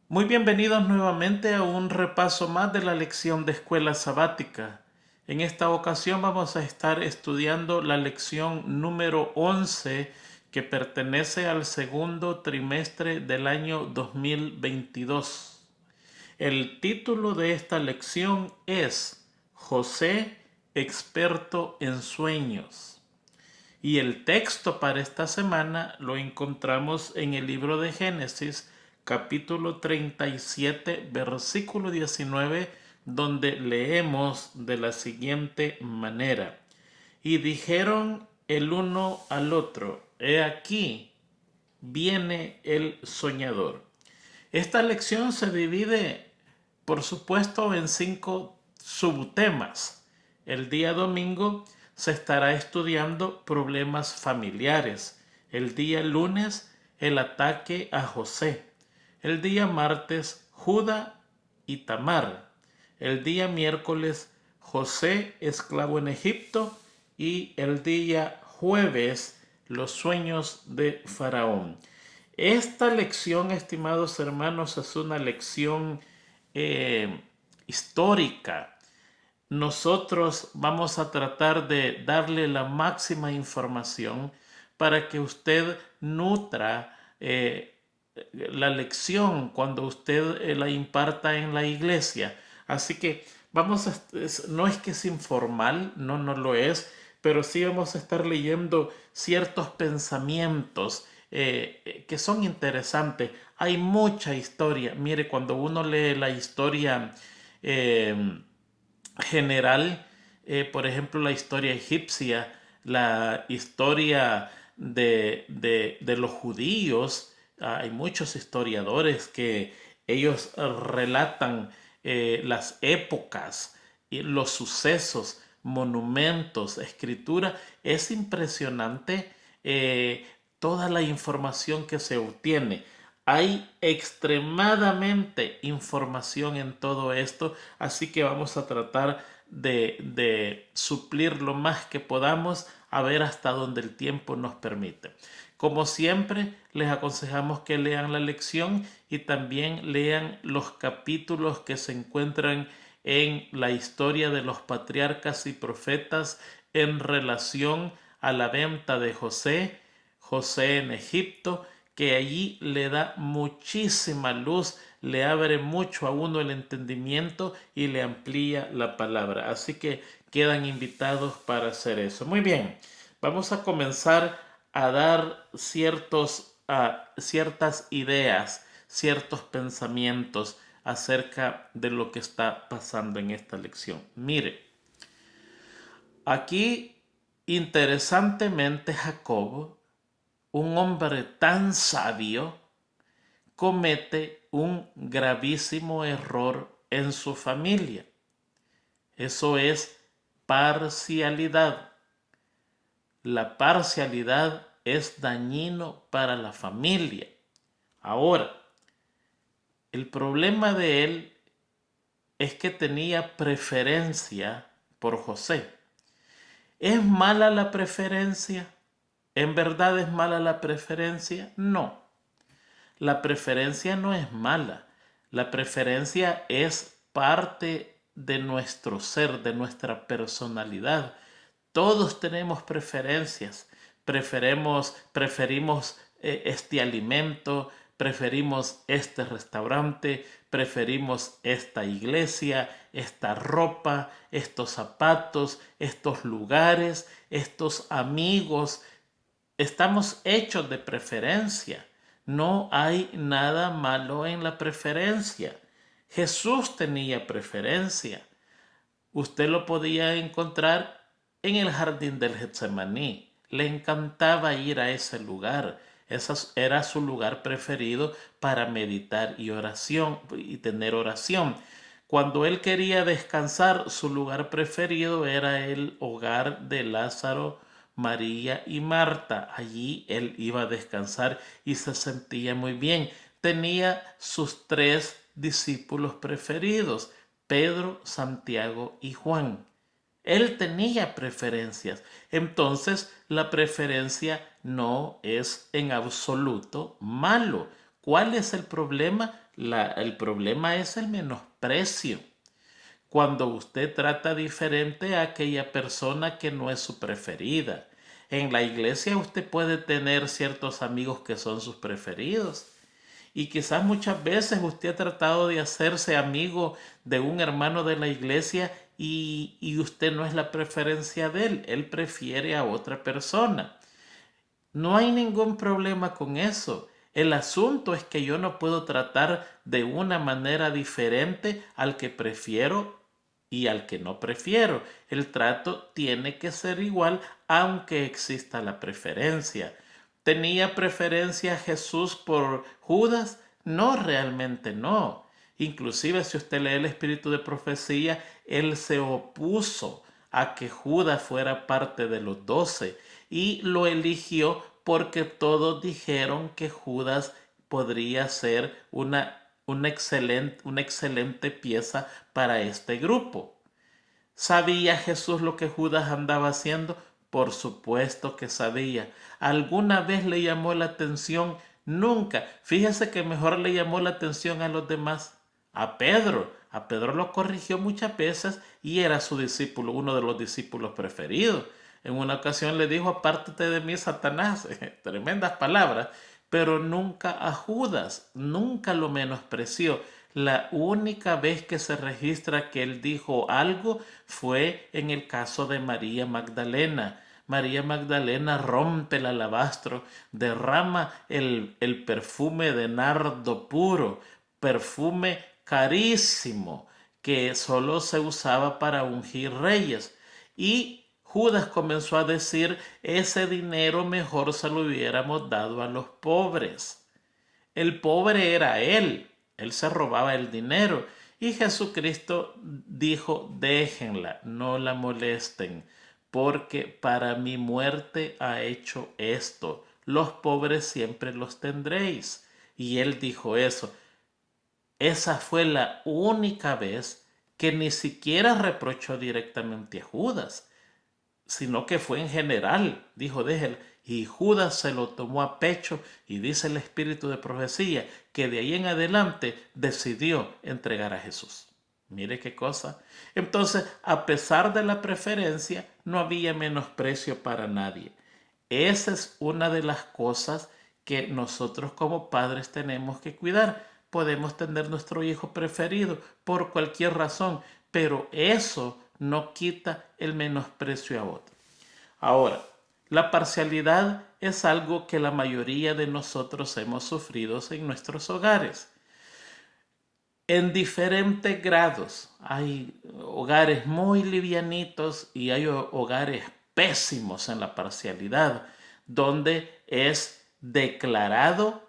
Muy bienvenidos nuevamente a un repaso más de la lección de escuela sabática. En esta ocasión vamos a estar estudiando la lección número 11 que pertenece al segundo trimestre del año 2022. El título de esta lección es José, experto en sueños. Y el texto para esta semana lo encontramos en el libro de Génesis, capítulo 37, versículo 19, donde leemos de la siguiente manera. Y dijeron el uno al otro, he aquí, viene el soñador. Esta lección se divide, por supuesto, en 5 subtemas. El día domingo se estará estudiando problemas familiares. El día lunes, el ataque a José. El día martes, Judá y Tamar. El día miércoles, José, esclavo en Egipto. Y el día jueves, los sueños de Faraón. Esta lección, estimados hermanos, es una lección eh, histórica. Nosotros vamos a tratar de darle la máxima información para que usted nutra la lección cuando usted la imparta en la iglesia. Así que no es que es informal, no lo es, pero sí vamos a estar leyendo ciertos pensamientos que son interesantes. Hay mucha historia. Mire, cuando uno lee la historia eh, general, por ejemplo, la historia egipcia, la historia de los judíos. Hay muchos historiadores que ellos relatan las épocas y los sucesos, monumentos, escritura. Es impresionante toda la información que se obtiene. Hay extremadamente información en todo esto, así que vamos a tratar de suplir lo más que podamos a ver hasta donde el tiempo nos permite. Como siempre, les aconsejamos que lean la lección y también lean los capítulos que se encuentran en la historia de los patriarcas y profetas en relación a la venta de José en Egipto, que allí le da muchísima luz, le abre mucho a uno el entendimiento y le amplía la palabra. Así que quedan invitados para hacer eso. Muy bien, vamos a comenzar a dar ciertas ideas, ciertos pensamientos acerca de lo que está pasando en esta lección. Mire, aquí interesantemente Jacobo, un hombre tan sabio, comete un gravísimo error en su familia. Eso es parcialidad. La parcialidad es dañino para la familia. Ahora, el problema de él es que tenía preferencia por José. ¿Es mala la preferencia? ¿En verdad es mala la preferencia? No. La preferencia no es mala. La preferencia es parte de nuestro ser, de nuestra personalidad. Todos tenemos preferencias. Preferimos este alimento, preferimos este restaurante, preferimos esta iglesia, esta ropa, estos zapatos, estos lugares, estos amigos. Estamos hechos de preferencia. No hay nada malo en la preferencia. Jesús tenía preferencia. Usted lo podía encontrar en el jardín del Getsemaní. Le encantaba ir a ese lugar. Ese era su lugar preferido para meditar y tener oración. Cuando él quería descansar, su lugar preferido era el hogar de Lázaro, María y Marta. Allí él iba a descansar y se sentía muy bien. Tenía sus 3 discípulos preferidos, Pedro, Santiago y Juan. Él tenía preferencias. Entonces, la preferencia no es en absoluto malo. ¿Cuál es el problema? El problema es el menosprecio. Cuando usted trata diferente a aquella persona que no es su preferida. En la iglesia usted puede tener ciertos amigos que son sus preferidos. Y quizás muchas veces usted ha tratado de hacerse amigo de un hermano de la iglesia y usted no es la preferencia de él. Él prefiere a otra persona. No hay ningún problema con eso. El asunto es que yo no puedo tratar de una manera diferente al que prefiero y al que no prefiero. El trato tiene que ser igual aunque exista la preferencia. ¿Tenía preferencia Jesús por Judas? No, realmente no. Inclusive si usted lee el espíritu de profecía, él se opuso a que Judas fuera parte de los 12 y lo eligió porque todos dijeron que Judas podría ser una excelente pieza para este grupo. ¿Sabía Jesús lo que Judas andaba haciendo? Por supuesto que sabía. ¿Alguna vez le llamó la atención? Nunca. Fíjese que mejor le llamó la atención a los demás. A Pedro. A Pedro lo corrigió muchas veces y era su discípulo, uno de los discípulos preferidos. En una ocasión le dijo, apártate de mí, Satanás. Tremendas palabras. Pero nunca a Judas, nunca lo menospreció. La única vez que se registra que él dijo algo fue en el caso de María Magdalena. María Magdalena rompe el alabastro, derrama el perfume de nardo puro, perfume carísimo, que solo se usaba para ungir reyes. Y Judas comenzó a decir, ese dinero mejor se lo hubiéramos dado a los pobres. El pobre era él se robaba el dinero. Y Jesucristo dijo, déjenla, no la molesten, porque para mi muerte ha hecho esto. Los pobres siempre los tendréis. Y él dijo eso. Esa fue la única vez que ni siquiera reprochó directamente a Judas, sino que fue en general. Dijo, déjela. Y Judas se lo tomó a pecho y dice el espíritu de profecía que de ahí en adelante decidió entregar a Jesús. Mire qué cosa. Entonces, a pesar de la preferencia, no había menosprecio para nadie. Esa es una de las cosas que nosotros como padres tenemos que cuidar. Podemos tener nuestro hijo preferido por cualquier razón, pero eso no quita el menosprecio a otro. Ahora, la parcialidad es algo que la mayoría de nosotros hemos sufrido en nuestros hogares. En diferentes grados. Hay hogares muy livianitos y hay hogares pésimos en la parcialidad, donde es declarado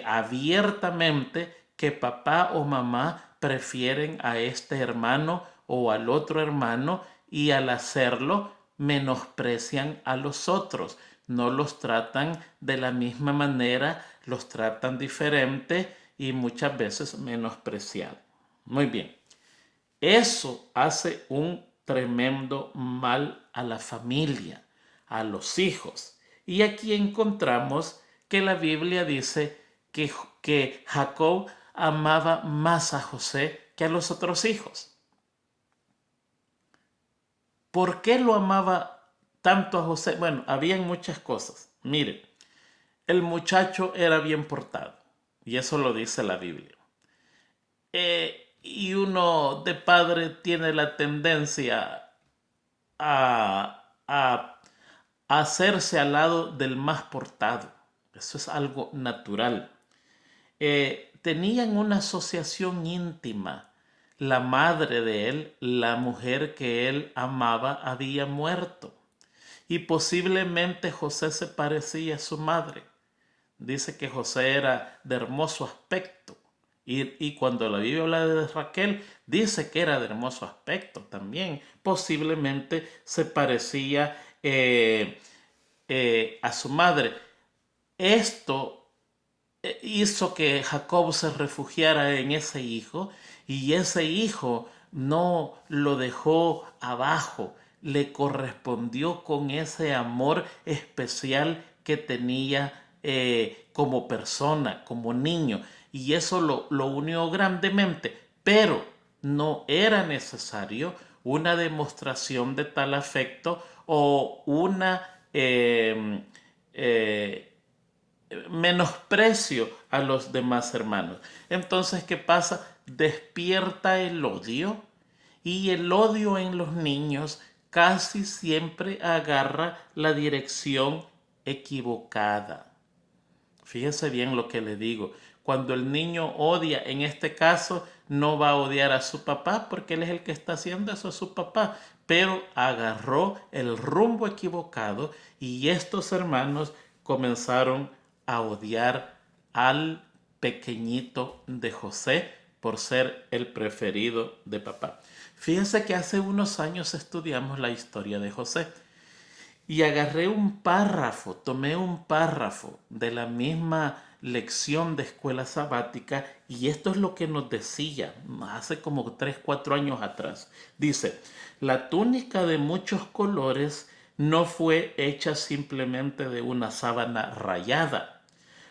abiertamente que papá o mamá prefieren a este hermano o al otro hermano y al hacerlo menosprecian a los otros, no los tratan de la misma manera, los tratan diferente y muchas veces menospreciado. Muy bien, eso hace un tremendo mal a la familia, a los hijos. Y aquí encontramos que la Biblia dice que Jacob amaba más a José que a los otros hijos. ¿Por qué lo amaba tanto a José? Bueno, habían muchas cosas. Mire, el muchacho era bien portado, y eso lo dice la Biblia. Y uno de padre tiene la tendencia a hacerse al lado del más portado. Eso es algo natural. Tenían una asociación íntima. La madre de él, la mujer que él amaba, había muerto. Y posiblemente José se parecía a su madre. Dice que José era de hermoso aspecto. Y cuando la Biblia habla de Raquel, dice que era de hermoso aspecto también. Posiblemente se parecía a su madre. Esto hizo que Jacob se refugiara en ese hijo y ese hijo no lo dejó abajo, le correspondió con ese amor especial que tenía como persona, como niño, y eso lo unió grandemente, pero no era necesario una demostración de tal afecto o una eh, menosprecio a los demás hermanos. Entonces, ¿qué pasa? Despierta el odio, y el odio en los niños casi siempre agarra la dirección equivocada. Fíjese bien lo que le digo. Cuando el niño odia, en este caso, no va a odiar a su papá porque él es el que está haciendo eso a su papá, pero agarró el rumbo equivocado y estos hermanos comenzaron a odiar al pequeñito de José por ser el preferido de papá. Fíjense que hace unos años estudiamos la historia de José y agarré un párrafo, tomé un párrafo de la misma lección de escuela sabática y esto es lo que nos decía hace como 3, 4 años atrás. Dice, la túnica de muchos colores no fue hecha simplemente de una sábana rayada.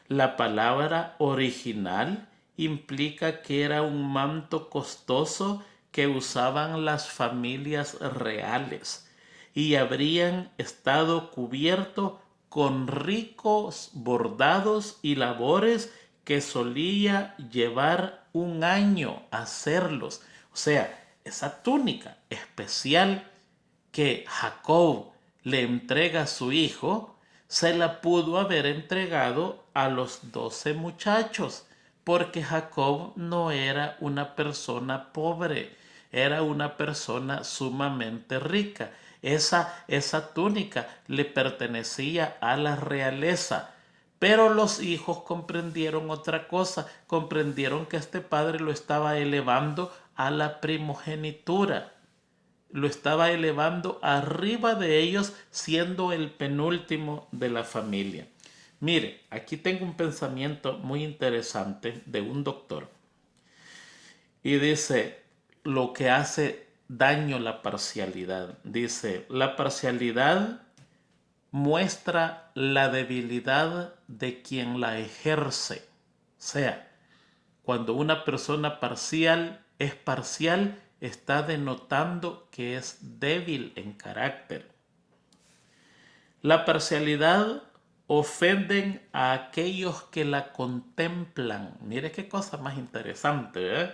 La palabra original implica que era un manto costoso que usaban las familias reales y habrían estado cubierto con ricos bordados y labores que solía llevar un año hacerlos. O sea, esa túnica especial que Jacob le entrega a su hijo, se la pudo haber entregado a los 12 muchachos, porque Jacob no era una persona pobre, era una persona sumamente rica. Esa túnica le pertenecía a la realeza. Pero los hijos comprendieron otra cosa, comprendieron que este padre lo estaba elevando a la primogenitura, lo estaba elevando arriba de ellos, siendo el penúltimo de la familia. Mire, aquí tengo un pensamiento muy interesante de un doctor y dice lo que hace daño la parcialidad. Dice, la parcialidad muestra la debilidad de quien la ejerce. O sea, cuando una persona parcial es parcial, está denotando que es débil en carácter. La parcialidad ofenden a aquellos que la contemplan. Mire qué cosa más interesante, ¿eh?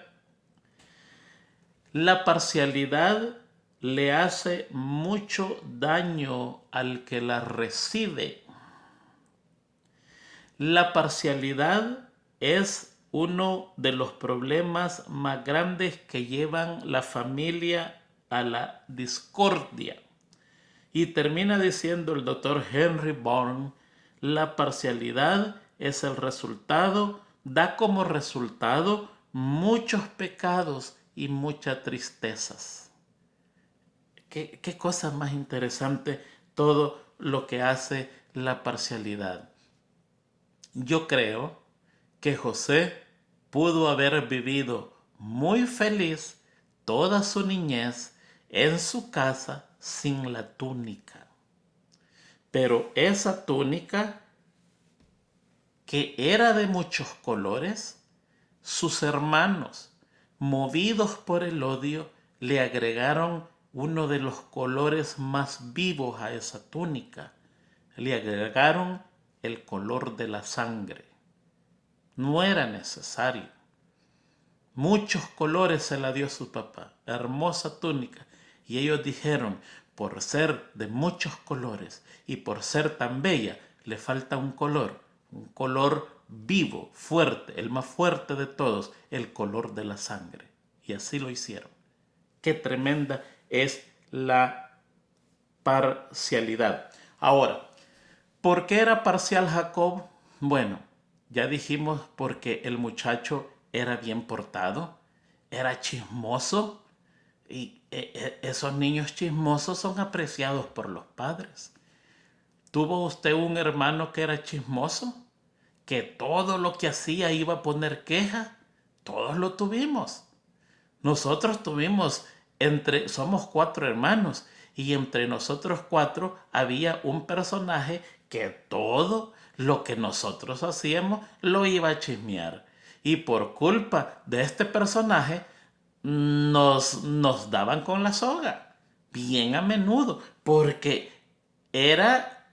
La parcialidad le hace mucho daño al que la recibe. La parcialidad es uno de los problemas más grandes que llevan la familia a la discordia. Y termina diciendo el doctor Henry Bourne, la parcialidad es el resultado, da como resultado muchos pecados y muchas tristezas. ¿Qué cosa más interesante todo lo que hace la parcialidad? Yo creo que José pudo haber vivido muy feliz toda su niñez en su casa sin la túnica. Pero esa túnica, que era de muchos colores, sus hermanos, movidos por el odio, le agregaron uno de los colores más vivos a esa túnica. Le agregaron el color de la sangre. No era necesario. Muchos colores se la dio su papá, hermosa túnica. Y ellos dijeron, por ser de muchos colores y por ser tan bella, le falta un color vivo, fuerte, el más fuerte de todos, el color de la sangre. Y así lo hicieron. Qué tremenda es la parcialidad. Ahora, ¿por qué era parcial Jacob? Bueno, ya dijimos porque el muchacho era bien portado, era chismoso y esos niños chismosos son apreciados por los padres. ¿Tuvo usted un hermano que era chismoso? ¿Que todo lo que hacía iba a poner queja? Todos lo tuvimos. Nosotros tuvimos, somos 4 hermanos y entre nosotros 4 había un personaje que todo lo que nosotros hacíamos lo iba a chismear. Y por culpa de este personaje nos daban con la soga, bien a menudo, porque era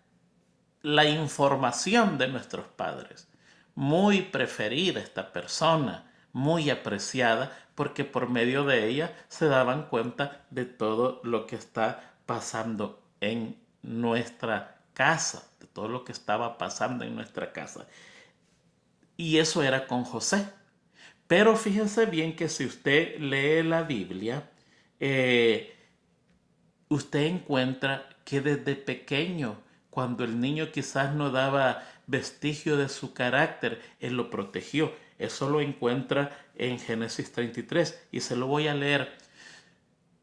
la información de nuestros padres. Muy preferida esta persona, muy apreciada, porque por medio de ella se daban cuenta de todo lo que está pasando en nuestra casa, de todo lo que estaba pasando en nuestra casa. Y eso era con José. Pero fíjense bien que si usted lee la Biblia, eh, usted encuentra que desde pequeño, cuando el niño quizás no daba vestigio de su carácter, él lo protegió. Eso lo encuentra en Génesis 33 y se lo voy a leer.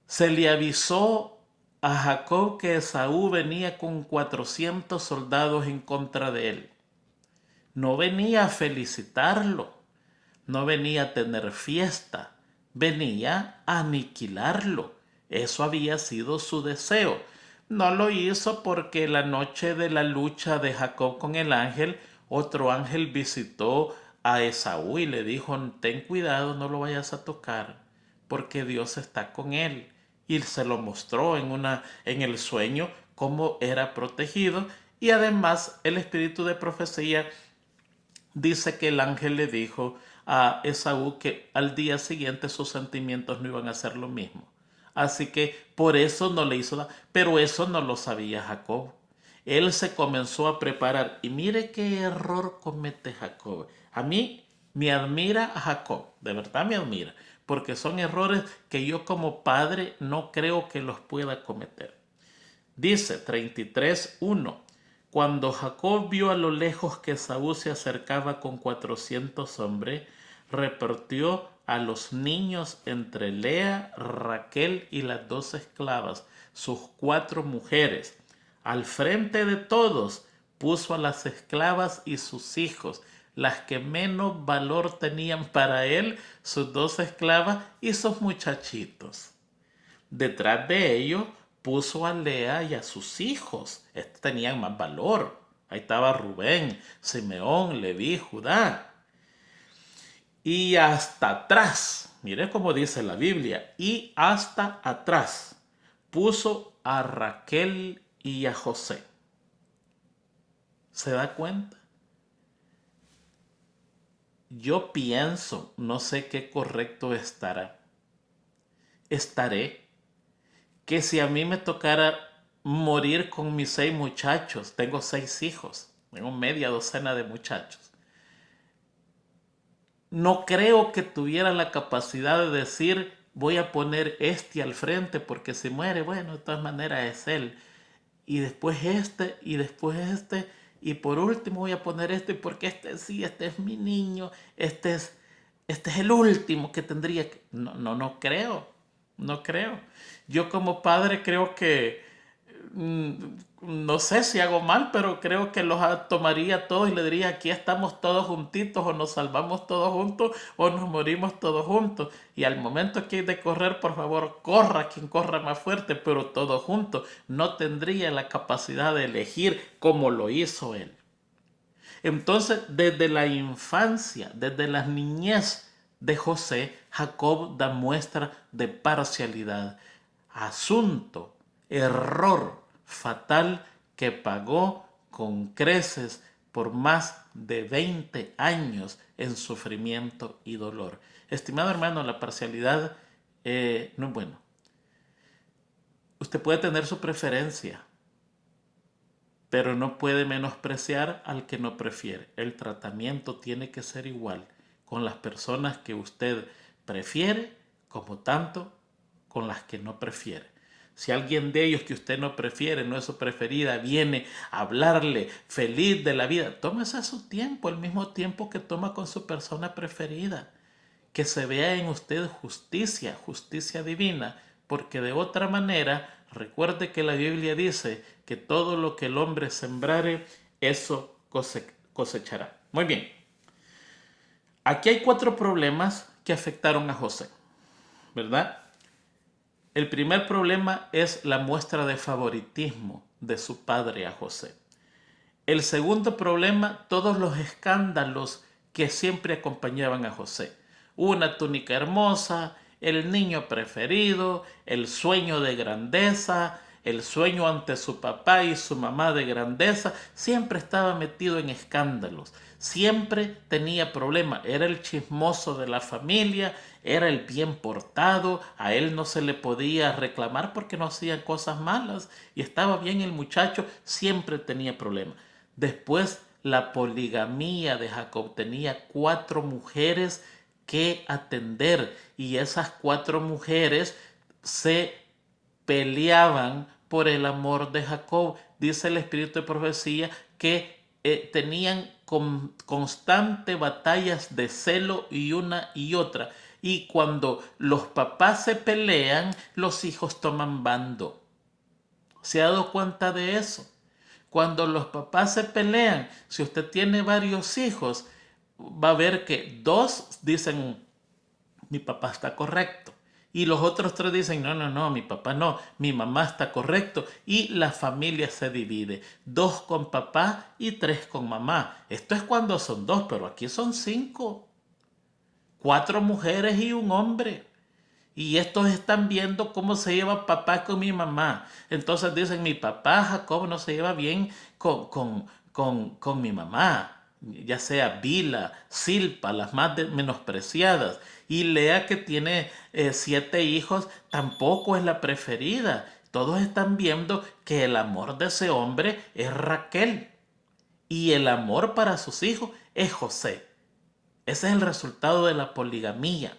Se le avisó a Jacob que Esaú venía con 400 soldados en contra de él. No venía a felicitarlo, no venía a tener fiesta, venía a aniquilarlo. Eso había sido su deseo. No lo hizo porque la noche de la lucha de Jacob con el ángel, otro ángel visitó a Esaú y le dijo, ten cuidado, no lo vayas a tocar, porque Dios está con él. Y se lo mostró en el sueño cómo era protegido. Y además el espíritu de profecía dice que el ángel le dijo a Esaú que al día siguiente sus sentimientos no iban a ser lo mismo. Así que por eso no le hizo nada. Pero eso no lo sabía Jacob. Él se comenzó a preparar. Y mire qué error comete Jacob. A mí me admira a Jacob. De verdad me admira. Porque son errores que yo como padre no creo que los pueda cometer. Dice 33:1. Cuando Jacob vio a lo lejos que Esaú se acercaba con 400 hombres, repartió a los niños entre Lea, Raquel y las 2 esclavas, sus 4 mujeres. Al frente de todos puso a las esclavas y sus hijos, las que menos valor tenían para él, sus 2 esclavas y sus muchachitos. Detrás de ellos puso a Lea y a sus hijos. Estos tenían más valor. Ahí estaba Rubén, Simeón, Leví, Judá. Y hasta atrás, mire cómo dice la Biblia, y hasta atrás puso a Raquel y a José. ¿Se da cuenta? Yo pienso, no sé qué correcto estaré, que si a mí me tocara morir con mis 6 muchachos, tengo 6 hijos, tengo media docena de muchachos, no creo que tuviera la capacidad de decir voy a poner este al frente porque si muere, bueno, de todas maneras es él. Y después este, y después este, y por último voy a poner este porque este sí, este es mi niño, este es el último que tendría que... No, no, no creo, no creo. Yo como padre creo que, no sé si hago mal, pero creo que los tomaría todos y le diría, aquí estamos todos juntitos, o nos salvamos todos juntos, o nos morimos todos juntos. Y al momento que hay de correr, por favor, corra quien corra más fuerte, pero todos juntos. No tendría la capacidad de elegir como lo hizo él. Entonces, desde la infancia, desde la niñez de José, Jacob da muestra de parcialidad. Asunto, error fatal que pagó con creces por más de 20 años en sufrimiento y dolor. Estimado hermano, la parcialidad no es bueno. Usted puede tener su preferencia, pero no puede menospreciar al que no prefiere. El tratamiento tiene que ser igual con las personas que usted prefiere como tanto con las que no prefiere. Si alguien de ellos que usted no prefiere, no es su preferida, viene a hablarle feliz de la vida, tómese su tiempo, el mismo tiempo que toma con su persona preferida. Que se vea en usted justicia, justicia divina, porque de otra manera, recuerde que la Biblia dice que todo lo que el hombre sembrare, eso cosechará. Muy bien, aquí hay 4 problemas que afectaron a José, ¿verdad? El primer problema es la muestra de favoritismo de su padre a José. El segundo problema, todos los escándalos que siempre acompañaban a José. Una túnica hermosa, el niño preferido, el sueño de grandeza, el sueño ante su papá y su mamá de grandeza, siempre estaba metido en escándalos, siempre tenía problemas, era el chismoso de la familia, era el bien portado, a él no se le podía reclamar porque no hacía cosas malas y estaba bien el muchacho, siempre tenía problemas. Después la poligamía de Jacob, tenía 4 mujeres que atender y esas 4 mujeres se peleaban por el amor de Jacob. Dice el espíritu de profecía que tenían constante batallas de celo y una y otra. Y cuando los papás se pelean, los hijos toman bando. ¿Se ha dado cuenta de eso? Cuando los papás se pelean, si usted tiene varios hijos, va a ver que 2 dicen, mi papá está correcto. Y los otros 3 dicen, no, no, no, mi papá no, mi mamá está correcto. Y la familia se divide, 2 con papá y 3 con mamá. Esto es cuando son 2, pero aquí son 5. 4 mujeres y un hombre. Y estos están viendo cómo se lleva papá con mi mamá. Entonces dicen, mi papá Jacob no se lleva bien con mi mamá, ya sea Bila, Silpa, las más menospreciadas. Y Lea, que tiene 7 hijos, tampoco es la preferida. Todos están viendo que el amor de ese hombre es Raquel. Y el amor para sus hijos es José. Ese es el resultado de la poligamía.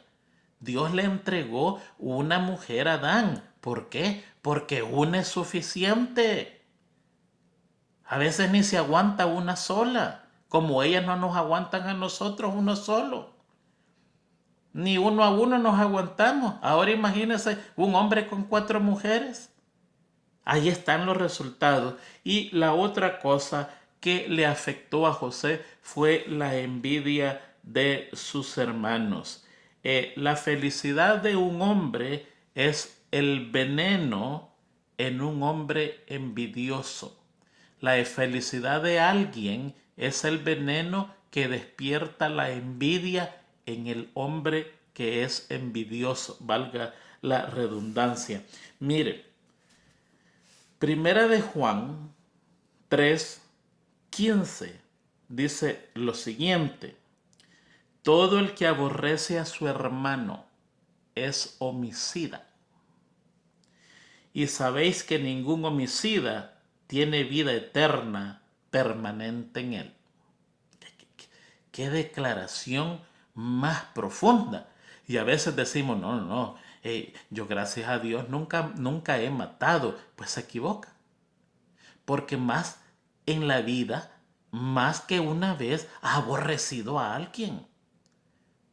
Dios le entregó una mujer a Adán. ¿Por qué? Porque una es suficiente. A veces ni se aguanta una sola, como ellas no nos aguantan a nosotros uno solo. Ni uno a uno nos aguantamos. Ahora imagínense un hombre con 4 mujeres. Ahí están los resultados. Y la otra cosa que le afectó a José fue la envidia de sus hermanos. La felicidad de un hombre es el veneno en un hombre envidioso. La felicidad de alguien es el veneno que despierta la envidia en el hombre que es envidioso, valga la redundancia. Mire, Primera de Juan 3:15 dice lo siguiente: todo el que aborrece a su hermano es homicida. Y sabéis que ningún homicida tiene vida eterna permanente en él. ¿Qué declaración más profunda? Y a veces decimos, no, no, no, yo gracias a Dios nunca he matado. Pues se equivoca. Porque más en la vida, más que una vez, ha aborrecido a alguien.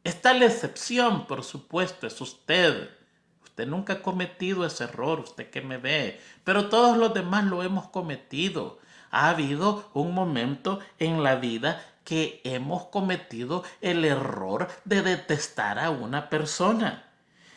Está la excepción, por supuesto, es usted. Usted nunca ha cometido ese error, usted que me ve, pero todos los demás lo hemos cometido. Ha habido un momento en la vida que hemos cometido el error de detestar a una persona.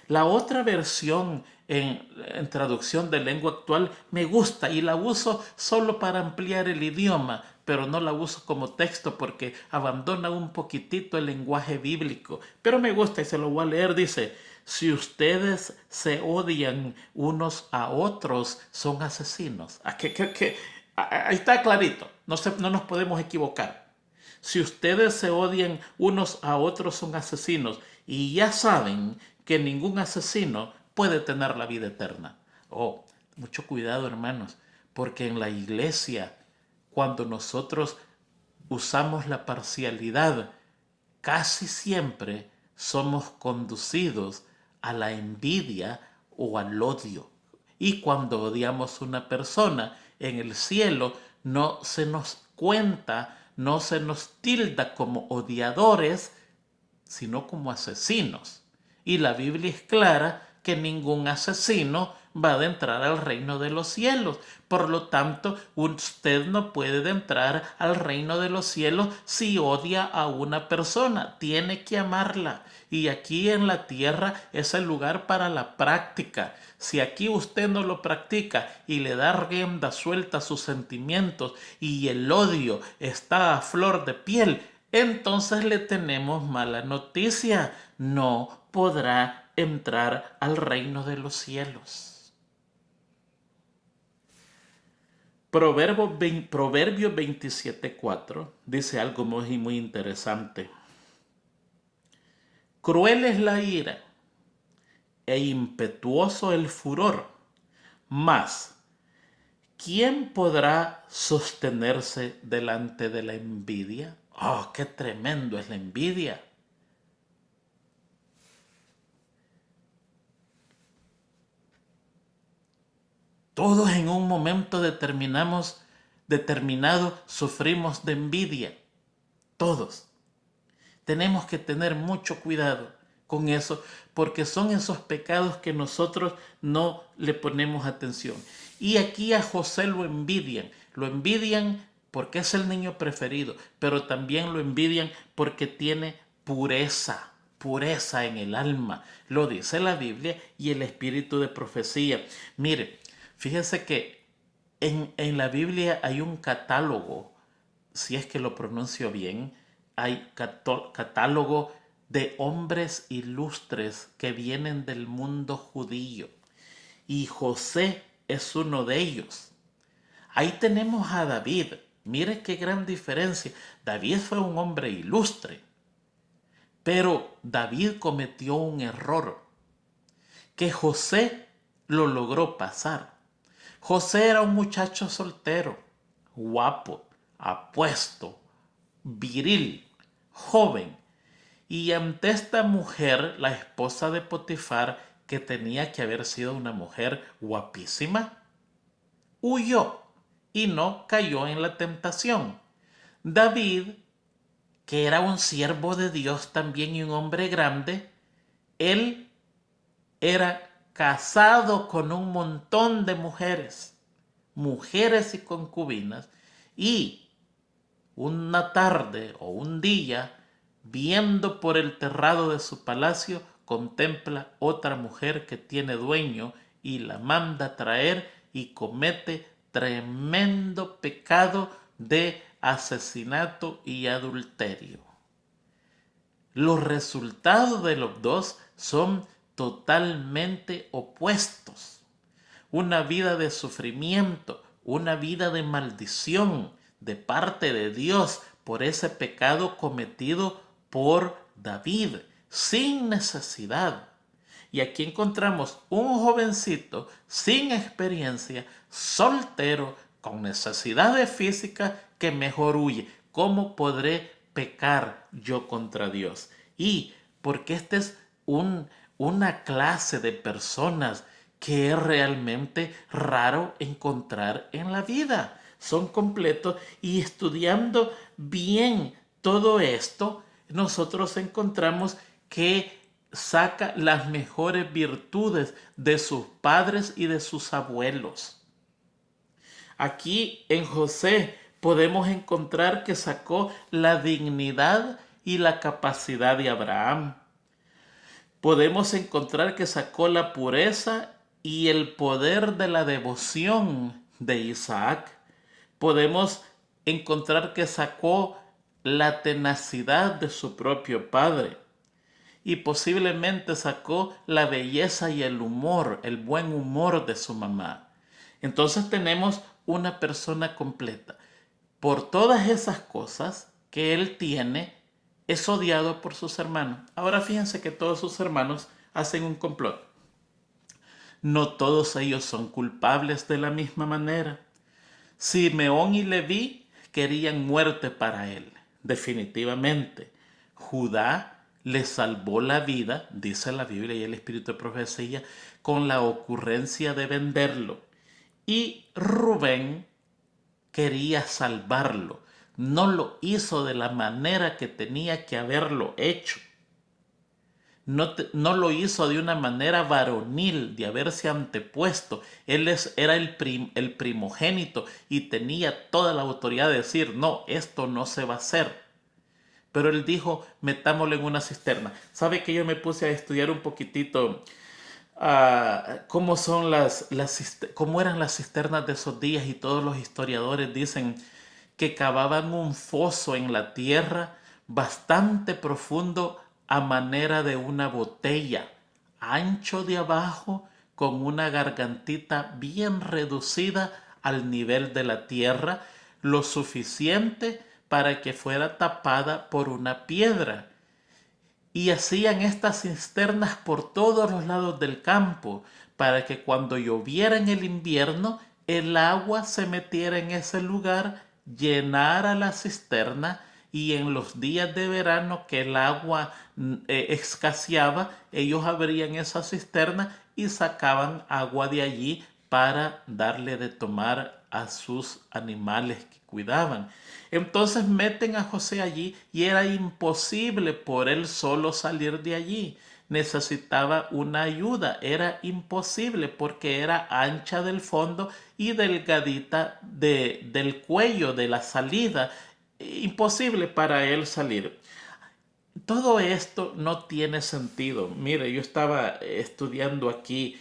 La otra versión en traducción de lengua actual me gusta y la uso solo para ampliar el idioma, pero no la uso como texto porque abandona un poquitito el lenguaje bíblico. Pero me gusta y se lo voy a leer. Dice, si ustedes se odian unos a otros, son asesinos. Ahí está clarito, no nos podemos equivocar. Si ustedes se odian unos a otros, son asesinos. Y ya saben que ningún asesino puede tener la vida eterna. Oh, mucho cuidado, hermanos, porque en la iglesia, cuando nosotros usamos la parcialidad, casi siempre somos conducidos a la envidia o al odio. Y cuando odiamos a una persona, en el cielo no se nos cuenta, no se nos tilda como odiadores, sino como asesinos. Y la Biblia es clara que ningún asesino va a entrar al reino de los cielos. Por lo tanto, usted no puede entrar al reino de los cielos si odia a una persona. Tiene que amarla. Y aquí en la tierra es el lugar para la práctica. Si aquí usted no lo practica y le da rienda suelta a sus sentimientos y el odio está a flor de piel, entonces le tenemos mala noticia. No podrá entrar al reino de los cielos. Proverbios 27:4 dice algo muy interesante. Cruel es la ira e impetuoso el furor, mas ¿quién podrá sostenerse delante de la envidia? ¡Oh, qué tremendo es la envidia! Todos en un momento determinado sufrimos de envidia. Todos. Tenemos que tener mucho cuidado con eso, porque son esos pecados que nosotros no le ponemos atención. Y aquí a José lo envidian porque es el niño preferido, pero también lo envidian porque tiene pureza en el alma. Lo dice la Biblia y el espíritu de profecía. Mire, fíjese que en la Biblia hay un catálogo, si es que lo pronuncio bien, hay catálogo de hombres ilustres que vienen del mundo judío. Y José es uno de ellos. Ahí tenemos a David. Mire qué gran diferencia. David fue un hombre ilustre. Pero David cometió un error que José lo logró pasar. José era un muchacho soltero, guapo, apuesto, viril, joven. Y ante esta mujer, la esposa de Potifar, que tenía que haber sido una mujer guapísima, huyó y no cayó en la tentación. David, que era un siervo de Dios también y un hombre grande, él era casado con un montón de mujeres y concubinas, y una tarde o un día, viendo por el terrado de su palacio, contempla otra mujer que tiene dueño y la manda traer y comete tremendo pecado de asesinato y adulterio. Los resultados de los dos son totalmente opuestos. Una vida de sufrimiento, una vida de maldición de parte de Dios por ese pecado cometido por David, sin necesidad. Y aquí encontramos un jovencito sin experiencia, soltero, con necesidades físicas, que mejor huye. ¿Cómo podré pecar yo contra Dios? Y porque este es una clase de personas que es realmente raro encontrar en la vida. Son completos, y estudiando bien todo esto, nosotros encontramos que saca las mejores virtudes de sus padres y de sus abuelos. Aquí en José podemos encontrar que sacó la dignidad y la capacidad de Abraham. Podemos encontrar que sacó la pureza y el poder de la devoción de Isaac. Podemos encontrar que sacó la tenacidad de su propio padre. Y posiblemente sacó la belleza y el humor, el buen humor de su mamá. Entonces tenemos una persona completa. Por todas esas cosas que él tiene, es odiado por sus hermanos. Ahora fíjense que todos sus hermanos hacen un complot. No todos ellos son culpables de la misma manera. Simeón y Leví querían muerte para él, definitivamente. Judá le salvó la vida, dice la Biblia y el espíritu de profecía, con la ocurrencia de venderlo. Y Rubén quería salvarlo. No lo hizo de la manera que tenía que haberlo hecho. no lo hizo de una manera varonil, de haberse antepuesto. Era el primogénito y tenía toda la autoridad de decir, no, esto no se va a hacer. Pero él dijo, metámoslo en una cisterna. ¿Sabe que yo me puse a estudiar un poquitito cómo eran las cisternas de esos días? Y todos los historiadores dicen que cavaban un foso en la tierra bastante profundo a manera de una botella, ancho de abajo, con una gargantita bien reducida al nivel de la tierra, lo suficiente para que fuera tapada por una piedra. Y hacían estas cisternas por todos los lados del campo, para que cuando lloviera en el invierno, el agua se metiera en ese lugar, llenara la cisterna, y en los días de verano que el agua escaseaba, ellos abrían esa cisterna y sacaban agua de allí para darle de tomar a sus animales que cuidaban. Entonces meten a José allí y era imposible por él solo salir de allí. Necesitaba una ayuda, era imposible porque era ancha del fondo y delgadita del cuello, de la salida. Imposible para él salir. Todo esto no tiene sentido. Mire, yo estaba estudiando aquí.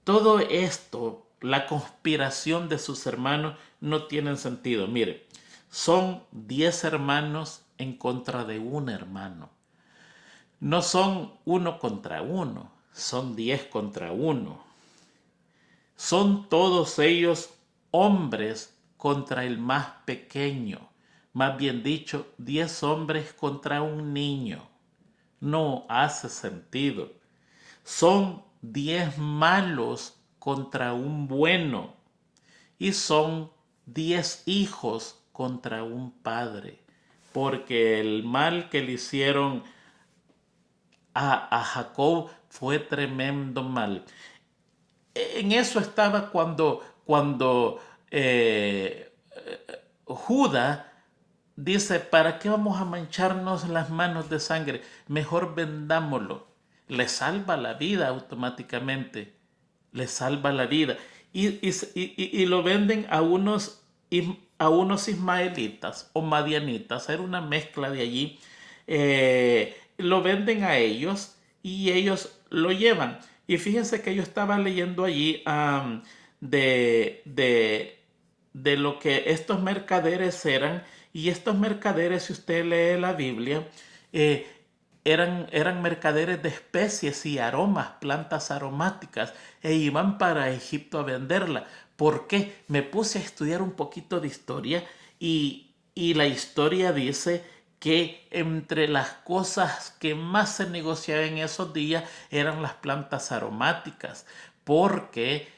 Todo esto, la conspiración de sus hermanos, no tiene sentido. Mire, son 10 hermanos en contra de un hermano. No son uno contra uno, son 10 contra uno. Son todos ellos hombres contra el más pequeño. Más bien dicho, 10 hombres contra un niño. No hace sentido. Son 10 malos contra un bueno. Y son 10 hijos contra un padre. Porque el mal que le hicieron a Jacob fue tremendo mal. En eso estaba cuando Judá dice, ¿para qué vamos a mancharnos las manos de sangre? Mejor vendámoslo. Le salva la vida automáticamente. Le salva la vida. Y lo venden a unos ismaelitas o madianitas. Era una mezcla de allí. Lo venden a ellos y ellos lo llevan. Y fíjense que yo estaba leyendo allí de lo que estos mercaderes eran. Y estos mercaderes, si usted lee la Biblia, eh, eran mercaderes de especies y aromas, plantas aromáticas, e iban para Egipto a venderla. ¿Por qué? Me puse a estudiar un poquito de historia y la historia dice que entre las cosas que más se negociaban en esos días eran las plantas aromáticas, porque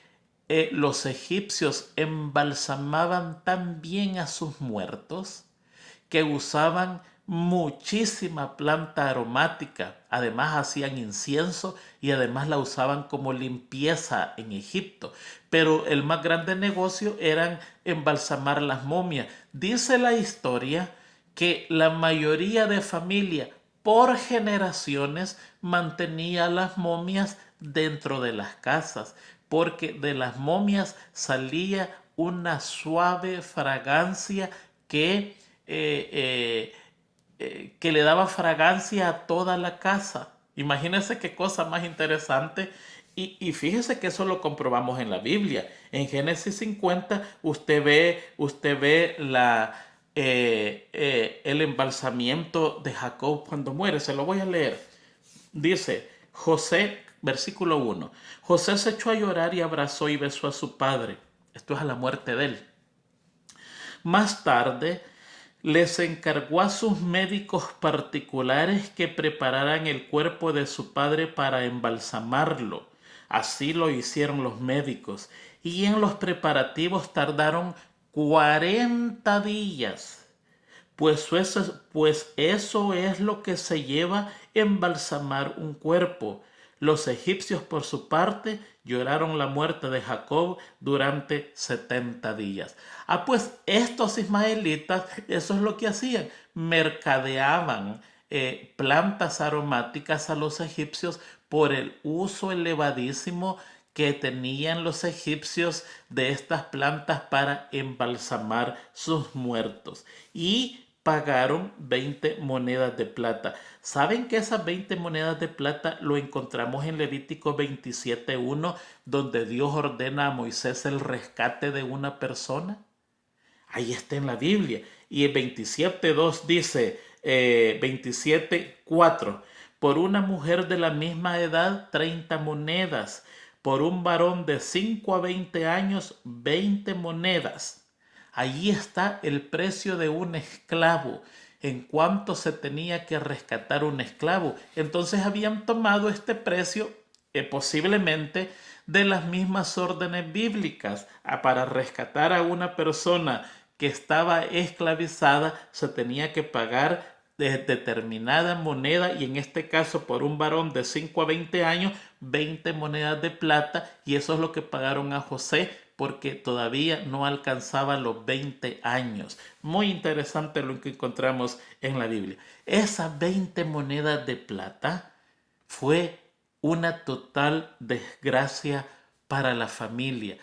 los egipcios embalsamaban tan bien a sus muertos que usaban muchísima planta aromática. Además hacían incienso y además la usaban como limpieza en Egipto. Pero el más grande negocio eran embalsamar las momias. Dice la historia que la mayoría de familia por generaciones mantenía las momias dentro de las casas, porque de las momias salía una suave fragancia que le daba fragancia a toda la casa. Imagínense qué cosa más interesante. Y fíjese que eso lo comprobamos en la Biblia. En Génesis 50 usted ve el embalsamiento de Jacob cuando muere. Se lo voy a leer. Dice José, versículo 1. José se echó a llorar y abrazó y besó a su padre. Esto es a la muerte de él. Más tarde les encargó a sus médicos particulares que prepararan el cuerpo de su padre para embalsamarlo. Así lo hicieron los médicos y en los preparativos tardaron 40 días. Pues eso es lo que se lleva embalsamar un cuerpo. Los egipcios, por su parte, lloraron la muerte de Jacob durante 70 días. Pues estos ismaelitas, eso es lo que hacían. Mercadeaban plantas aromáticas a los egipcios por el uso elevadísimo que tenían los egipcios de estas plantas para embalsamar sus muertos. Y pagaron 20 monedas de plata. ¿Saben que esas 20 monedas de plata lo encontramos en Levítico 27:1, donde Dios ordena a Moisés el rescate de una persona? Ahí está en la Biblia. Y el 27:2 dice, 27:4, por una mujer de la misma edad, 30 monedas. Por un varón de 5 a 20 años, 20 monedas. Allí está el precio de un esclavo, en cuánto se tenía que rescatar un esclavo. Entonces habían tomado este precio, posiblemente de las mismas órdenes bíblicas. Para rescatar a una persona que estaba esclavizada, se tenía que pagar de determinada moneda, y en este caso por un varón de 5 a 20 años, 20 monedas de plata, y eso es lo que pagaron a José porque todavía no alcanzaba los 20 años. Muy interesante lo que encontramos en la Biblia. Esas 20 monedas de plata fue una total desgracia para la familia.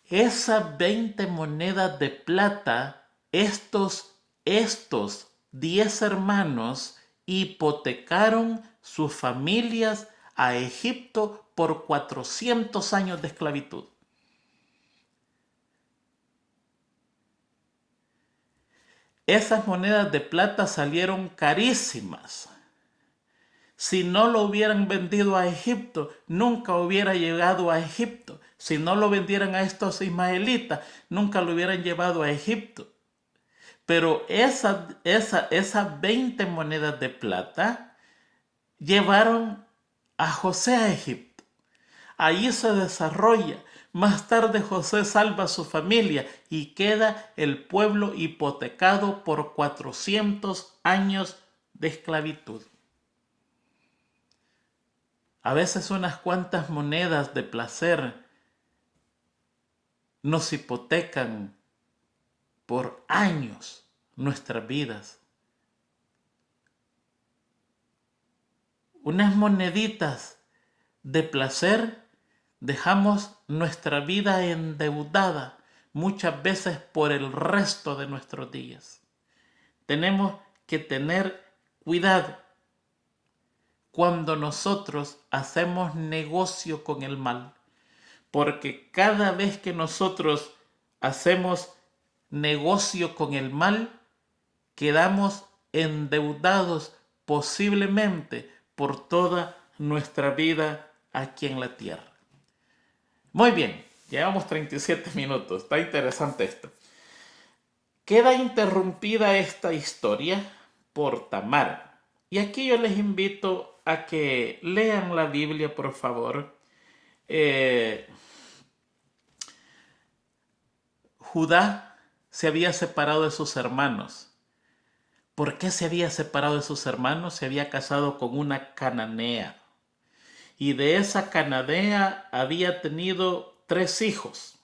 Esas 20 monedas de plata, estos 10 hermanos hipotecaron sus familias a Egipto por 400 años de esclavitud. Esas monedas de plata salieron carísimas. Si no lo hubieran vendido a Egipto, nunca hubiera llegado a Egipto. Si no lo vendieran a estos ismaelitas, nunca lo hubieran llevado a Egipto. Pero esas 20 monedas de plata llevaron a José a Egipto. Ahí se desarrolla. Más tarde José salva a su familia y queda el pueblo hipotecado por 400 años de esclavitud. A veces unas cuantas monedas de placer nos hipotecan por años nuestras vidas. Unas moneditas de placer, dejamos nuestra vida endeudada muchas veces por el resto de nuestros días. Tenemos que tener cuidado cuando nosotros hacemos negocio con el mal, porque cada vez que nosotros hacemos negocio con el mal, quedamos endeudados posiblemente por toda nuestra vida aquí en la tierra. Muy bien, llevamos 37 minutos, está interesante esto. Queda interrumpida esta historia por Tamar. Y aquí yo les invito a que lean la Biblia, por favor. Judá se había separado de sus hermanos. ¿Por qué se había separado de sus hermanos? Se había casado con una cananea. Y de esa cananea había tenido 3 hijos.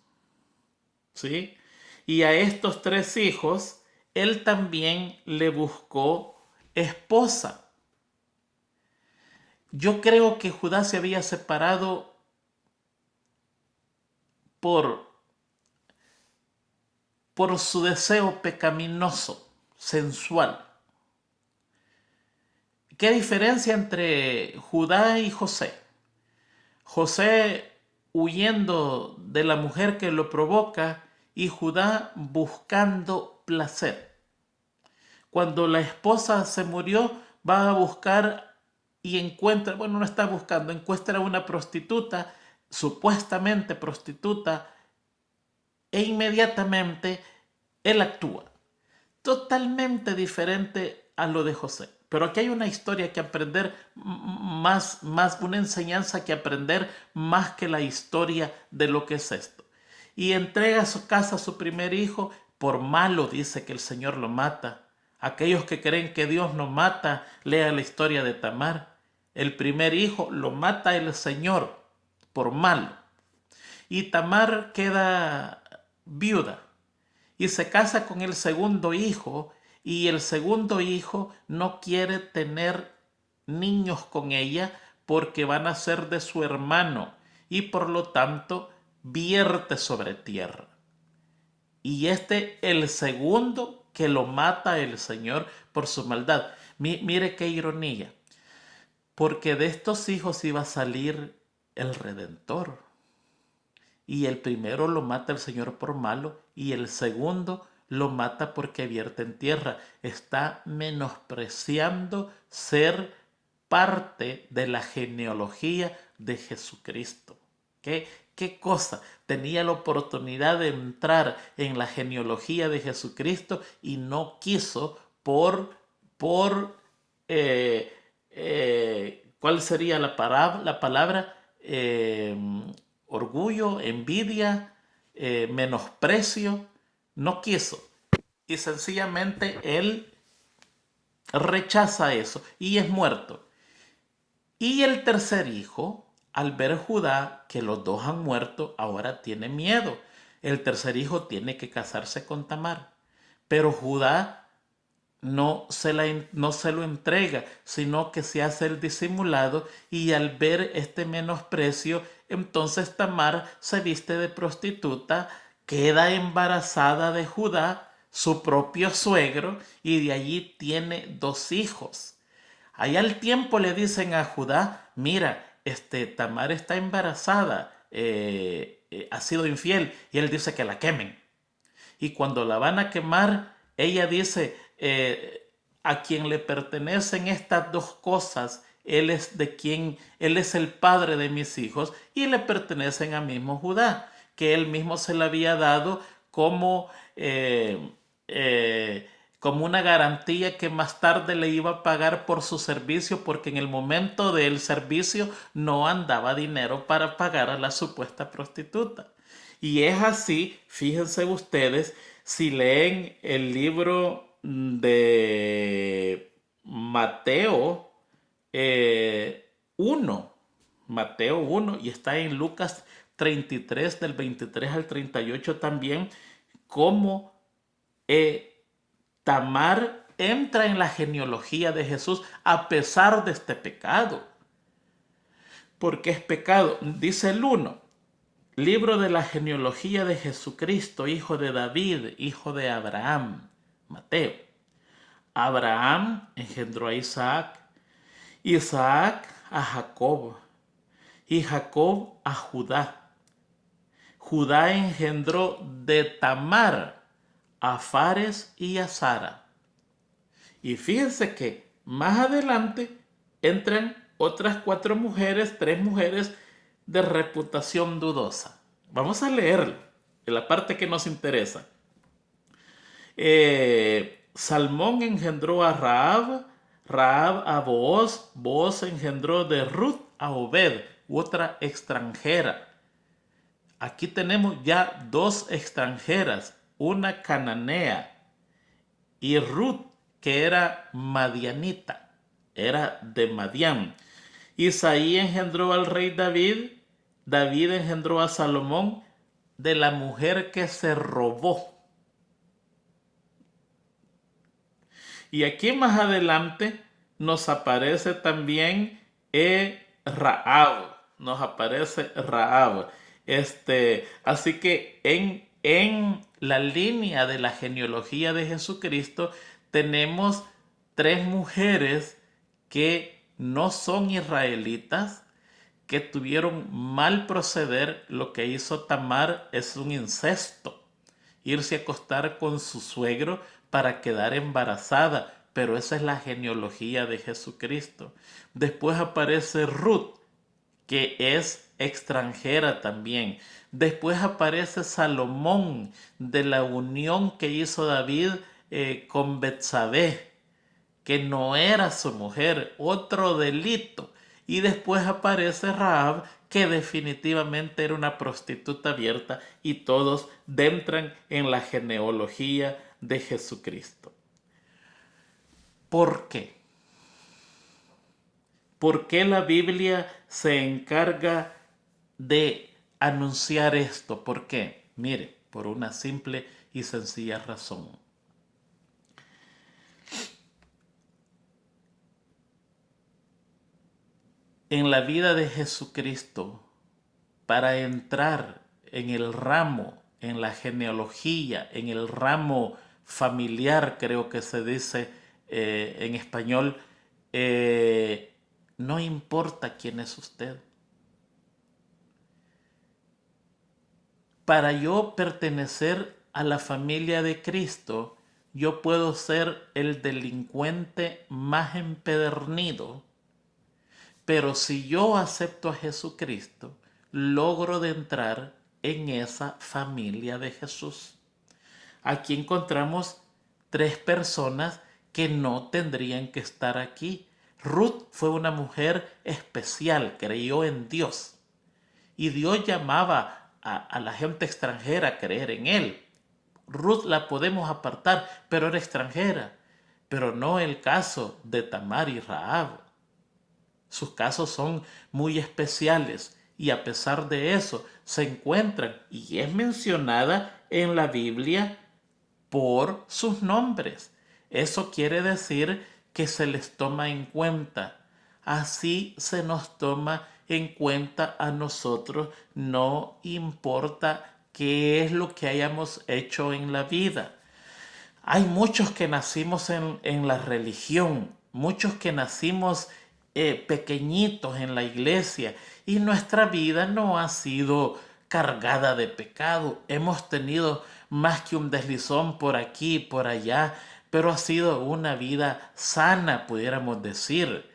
¿Sí? Y a estos 3 hijos, él también le buscó esposa. Yo creo que Judá se había separado por su deseo pecaminoso, sensual. ¿Qué diferencia entre Judá y José? José huyendo de la mujer que lo provoca y Judá buscando placer. Cuando la esposa se murió, va a buscar y encuentra, bueno, no está buscando, encuentra una prostituta, supuestamente prostituta, e inmediatamente él actúa. Totalmente diferente a lo de José. Pero aquí hay una historia que aprender, más una enseñanza que aprender más que la historia de lo que es esto. Y entrega a su casa a su primer hijo, por malo dice que el Señor lo mata. Aquellos que creen que Dios no mata, lea la historia de Tamar. El primer hijo lo mata el Señor por malo. Y Tamar queda viuda y se casa con el segundo hijo, y el segundo hijo no quiere tener niños con ella porque van a ser de su hermano y por lo tanto vierte sobre tierra. Y el segundo que lo mata el Señor por su maldad. Mire qué ironía, porque de estos hijos iba a salir el Redentor. Y el primero lo mata el Señor por malo y el segundo lo mata porque vierte en tierra. Está menospreciando ser parte de la genealogía de Jesucristo. ¿Qué cosa? Tenía la oportunidad de entrar en la genealogía de Jesucristo y no quiso por ¿cuál sería la palabra? Orgullo, envidia, menosprecio. No quiso. Y sencillamente él rechaza eso y es muerto. Y el tercer hijo, al ver Judá que los dos han muerto, ahora tiene miedo. El tercer hijo tiene que casarse con Tamar. Pero Judá no se lo entrega, sino que se hace el disimulado y al ver este menosprecio, entonces Tamar se viste de prostituta, queda embarazada de Judá, su propio suegro, y de allí tiene 2 hijos. Allá al tiempo le dicen a Judá, mira, Tamar está embarazada, ha sido infiel, y él dice que la quemen. Y cuando la van a quemar, ella dice, a quien le pertenecen estas 2 cosas, él es el padre de mis hijos, y le pertenecen a mismo Judá, que él mismo se le había dado como, como una garantía que más tarde le iba a pagar por su servicio, porque en el momento del servicio no andaba dinero para pagar a la supuesta prostituta. Y es así, fíjense ustedes, si leen el libro de Mateo 1, Mateo 1, y está en Lucas 33, del 23 al 38 también, cómo Tamar entra en la genealogía de Jesús a pesar de este pecado. Porque es pecado, dice el 1. Libro de la genealogía de Jesucristo, hijo de David, hijo de Abraham. Mateo. Abraham engendró a Isaac, Isaac a Jacob, y Jacob a Judá. Judá engendró de Tamar a Fares y a Sara. Y fíjense que más adelante entran otras 4 mujeres, 3 mujeres de reputación dudosa. Vamos a leerlo, en la parte que nos interesa. Salmón engendró a Rahab, Rahab a Booz, Booz engendró de Ruth a Obed, otra extranjera. Aquí tenemos ya 2 extranjeras, una cananea y Ruth, que era madianita, era de Madián. Isaí engendró al rey David, David engendró a Salomón de la mujer que se robó. Y aquí más adelante nos aparece también Rahab, nos aparece Rahab. Así que en la línea de la genealogía de Jesucristo tenemos 3 mujeres que no son israelitas, que tuvieron mal proceder. Lo que hizo Tamar es un incesto, irse a acostar con su suegro para quedar embarazada, pero esa es la genealogía de Jesucristo. Después aparece Ruth, que es extranjera también. Después aparece Salomón, de la unión que hizo David con Betsabé, que no era su mujer, otro delito. Y después aparece Rahab, que definitivamente era una prostituta abierta, y todos entran en la genealogía de Jesucristo. ¿Por qué? ¿Por qué la Biblia se encarga de anunciar esto? ¿Por qué? Mire, por una simple y sencilla razón. en la vida de Jesucristo para entrar en el ramo, en la genealogía, en el ramo familiar, creo que se dice en español, no importa quién es usted. Para yo pertenecer a la familia de Cristo, yo puedo ser el delincuente más empedernido, pero si yo acepto a Jesucristo, logro de entrar en esa familia de Jesús. Aquí encontramos tres personas que no tendrían que estar aquí. Ruth fue una mujer especial, creyó en Dios. Y Dios llamaba a la gente extranjera a creer en Él. Ruth la podemos apartar, pero era extranjera. Pero no el caso de Tamar y Rahab. Sus casos son muy especiales y a pesar de eso se encuentran y es mencionada en la Biblia por sus nombres. Eso quiere decir que se les toma en cuenta. Así se nos toma en cuenta a nosotros, no importa qué es lo que hayamos hecho en la vida. Hay muchos que nacimos en la religión, muchos que nacimos pequeñitos en la iglesia y nuestra vida no ha sido cargada de pecado. Hemos tenido más que un deslizón por aquí y por allá, pero ha sido una vida sana, pudiéramos decir.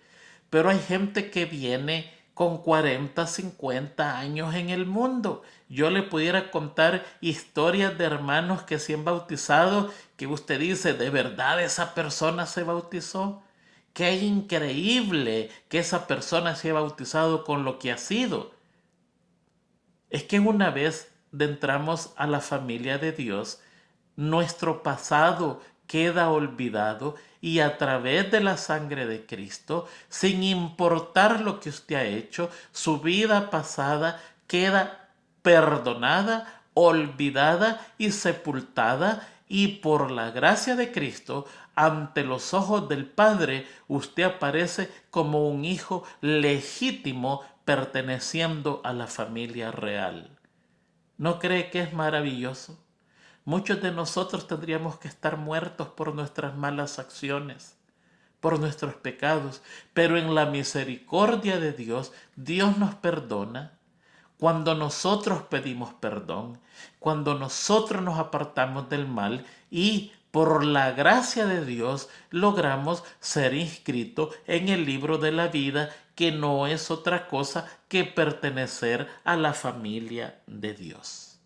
Pero hay gente que viene con 40, 50 años en el mundo. Yo le pudiera contar historias de hermanos que se han bautizado que usted dice, ¿de verdad esa persona se bautizó? Qué increíble que esa persona se haya bautizado con lo que ha sido. Es que una vez entramos a la familia de Dios, nuestro pasado queda olvidado y a través de la sangre de Cristo, sin importar lo que usted ha hecho, su vida pasada queda perdonada, olvidada y sepultada y por la gracia de Cristo, ante los ojos del Padre, usted aparece como un hijo legítimo perteneciendo a la familia real. ¿No cree que es maravilloso? Muchos de nosotros tendríamos que estar muertos por nuestras malas acciones, por nuestros pecados, pero en la misericordia de Dios, Dios nos perdona. Cuando nosotros pedimos perdón, cuando nosotros nos apartamos del mal y por la gracia de Dios logramos ser inscritos en el libro de la vida, que no es otra cosa que pertenecer a la familia de Dios.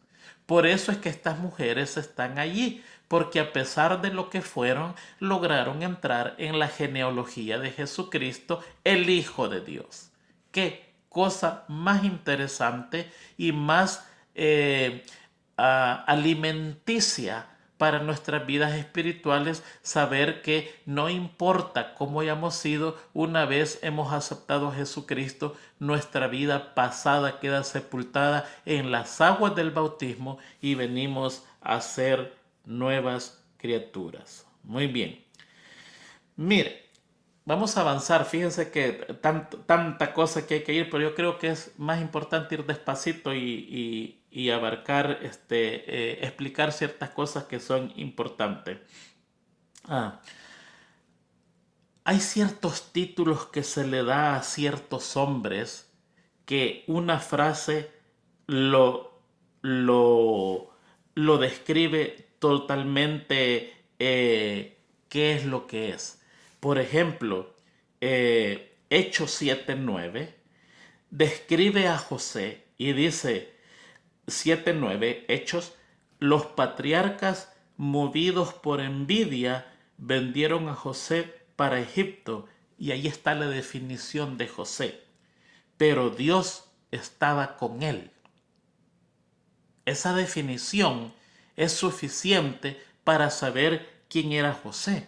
Por eso es que estas mujeres están allí, porque a pesar de lo que fueron, lograron entrar en la genealogía de Jesucristo, el Hijo de Dios. ¿Qué cosa más interesante y más alimenticia para nuestras vidas espirituales saber que no importa cómo hayamos sido, una vez hemos aceptado a Jesucristo, nuestra vida pasada queda sepultada en las aguas del bautismo y venimos a ser nuevas criaturas. Muy bien. Mire, vamos a avanzar. Fíjense que tanta cosa que hay que ir, pero yo creo que es más importante ir despacito y abarcar, explicar ciertas cosas que son importantes. Ah, hay ciertos títulos que se le da a ciertos hombres que una frase lo, lo, lo describe totalmente qué es lo que es. Por ejemplo, Hechos 7:9 describe a José y dice 7:9 Hechos, los patriarcas movidos por envidia vendieron a José para Egipto y ahí está la definición de José. Pero Dios estaba con él. Esa definición es suficiente para saber quién era José.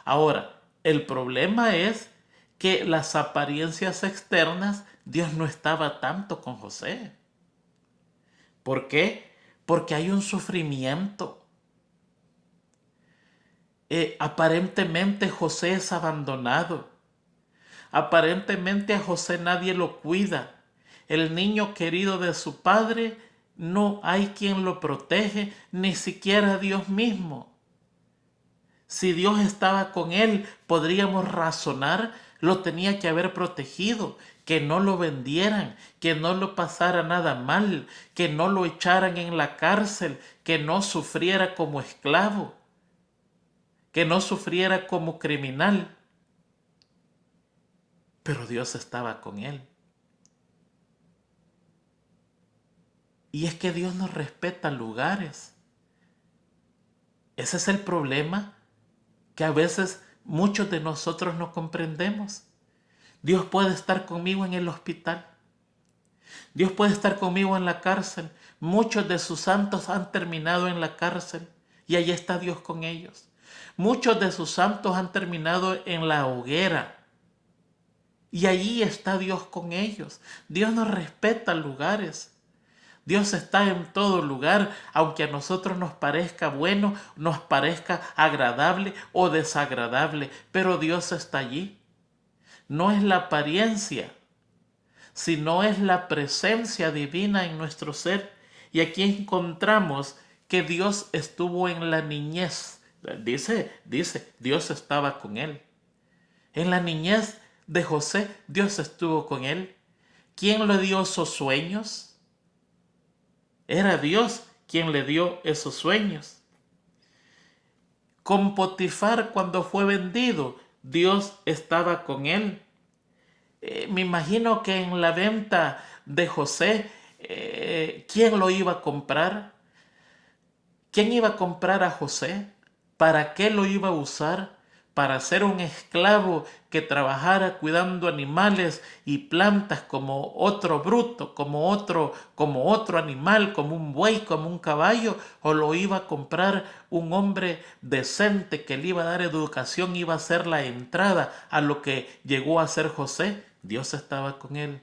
Ahora, el problema es que las apariencias externas, Dios no estaba tanto con José. ¿Por qué? Porque hay un sufrimiento. Aparentemente José es abandonado. Aparentemente a José nadie lo cuida. El niño querido de su padre, no hay quien lo protege, ni siquiera Dios mismo. Si Dios estaba con él, podríamos razonar, lo tenía que haber protegido, que no lo vendieran, que no lo pasara nada mal, que no lo echaran en la cárcel, que no sufriera como esclavo, que no sufriera como criminal. Pero Dios estaba con él. Y es que Dios nos respeta lugares. Ese es el problema que a veces muchos de nosotros no comprendemos. Dios puede estar conmigo en el hospital. Dios puede estar conmigo en la cárcel. Muchos de sus santos han terminado en la cárcel y allí está Dios con ellos. Muchos de sus santos han terminado en la hoguera y allí está Dios con ellos. Dios nos respeta lugares. Dios está en todo lugar, aunque a nosotros nos parezca bueno, nos parezca agradable o desagradable, pero Dios está allí. No es la apariencia, sino es la presencia divina en nuestro ser. Y aquí encontramos que Dios estuvo en la niñez. Dice, Dios estaba con él. En la niñez de José, Dios estuvo con él. ¿Quién le dio esos sueños? Era Dios quien le dio esos sueños. Con Potifar cuando fue vendido, Dios estaba con él. Me imagino que en la venta de José, ¿quién lo iba a comprar? ¿Quién iba a comprar a José? ¿Para qué lo iba a usar? Para ser un esclavo que trabajara cuidando animales y plantas como otro bruto, como otro animal, como un buey, como un caballo, o lo iba a comprar un hombre decente que le iba a dar educación, iba a ser la entrada a lo que llegó a ser José. Dios estaba con él.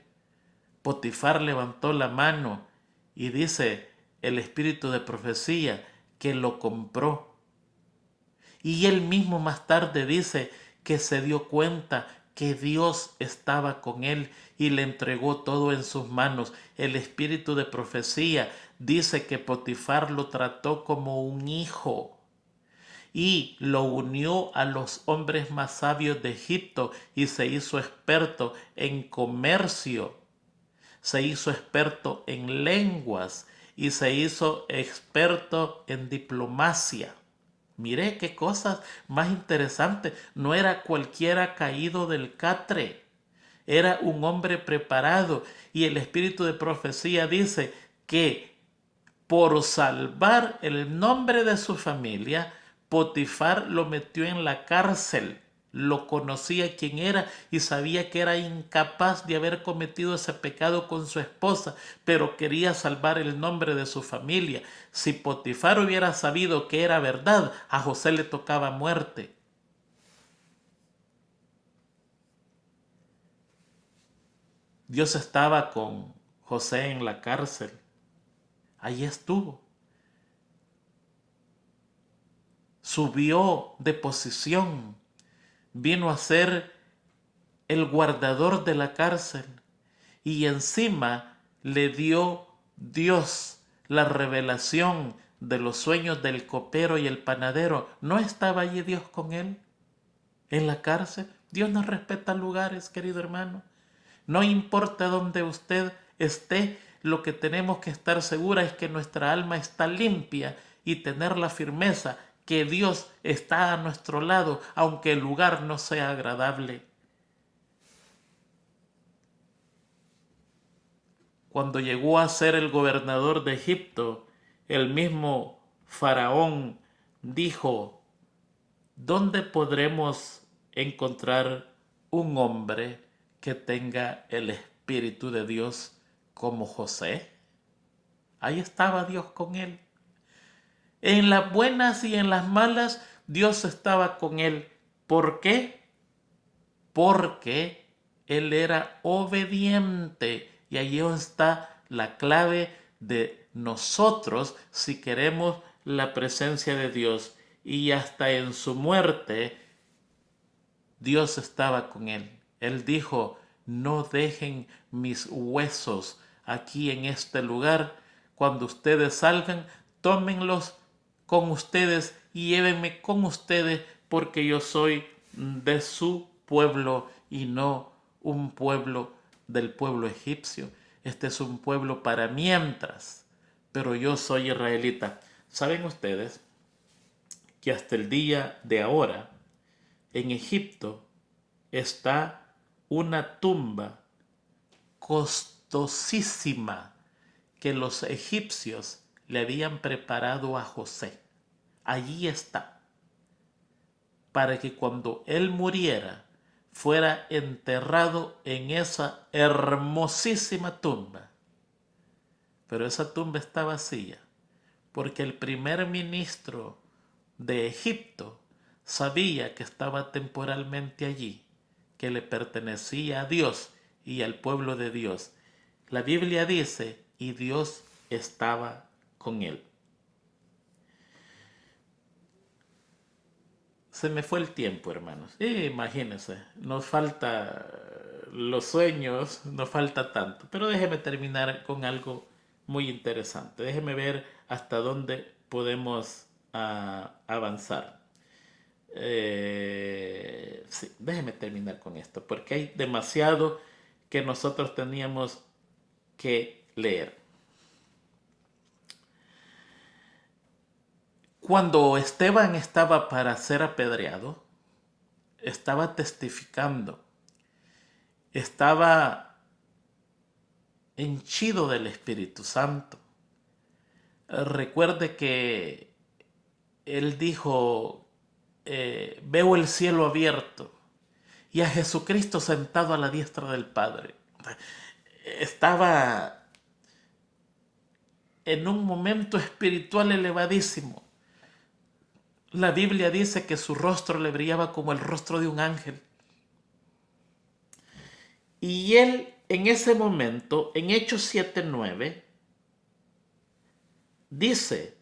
Potifar levantó la mano y dice el espíritu de profecía que lo compró. Y él mismo más tarde dice que se dio cuenta que Dios estaba con él y le entregó todo en sus manos. El espíritu de profecía dice que Potifar lo trató como un hijo y lo unió a los hombres más sabios de Egipto y se hizo experto en comercio, se hizo experto en lenguas y se hizo experto en diplomacia. Mire qué cosas más interesantes. No era cualquiera caído del catre. Era un hombre preparado. Y el espíritu de profecía dice que por salvar el nombre de su familia, Potifar lo metió en la cárcel. Lo conocía quién era y sabía que era incapaz de haber cometido ese pecado con su esposa, pero quería salvar el nombre de su familia. Si Potifar hubiera sabido que era verdad, a José le tocaba muerte. Dios estaba con José en la cárcel. Allí estuvo. Subió de posición. Vino a ser el guardador de la cárcel y encima le dio Dios la revelación de los sueños del copero y el panadero. ¿No estaba allí Dios con él en la cárcel? Dios nos respeta lugares, querido hermano. No importa dónde usted esté, lo que tenemos que estar segura es que nuestra alma está limpia y tener la firmeza que Dios está a nuestro lado, aunque el lugar no sea agradable. Cuando llegó a ser el gobernador de Egipto, el mismo faraón dijo: ¿dónde podremos encontrar un hombre que tenga el Espíritu de Dios como José? Ahí estaba Dios con él. En las buenas y en las malas, Dios estaba con él. ¿Por qué? Porque él era obediente. Y allí está la clave de nosotros si queremos la presencia de Dios. Y hasta en su muerte, Dios estaba con él. Él dijo, no dejen mis huesos aquí en este lugar. Cuando ustedes salgan, tómenlos con ustedes y llévenme con ustedes porque yo soy de su pueblo y no un pueblo del pueblo egipcio. Este es un pueblo para mientras, pero yo soy israelita. ¿Saben ustedes que hasta el día de ahora en Egipto está una tumba costosísima que los egipcios le habían preparado a José? Allí está, para que cuando él muriera fuera enterrado en esa hermosísima tumba. Pero esa tumba está vacía, porque el primer ministro de Egipto sabía que estaba temporalmente allí, que le pertenecía a Dios y al pueblo de Dios. La Biblia dice, y Dios estaba con él. Se me fue el tiempo, hermanos. Imagínense, nos falta los sueños, nos falta tanto. Pero déjeme terminar con algo muy interesante. Déjeme ver hasta dónde podemos avanzar. Sí, déjeme terminar con esto, porque hay demasiado que nosotros teníamos que leer. Cuando Esteban estaba para ser apedreado, estaba testificando, estaba henchido del Espíritu Santo. Recuerde que él dijo, veo el cielo abierto y a Jesucristo sentado a la diestra del Padre. Estaba en un momento espiritual elevadísimo. La Biblia dice que su rostro le brillaba como el rostro de un ángel. Y él en ese momento, en Hechos 7:9, dice,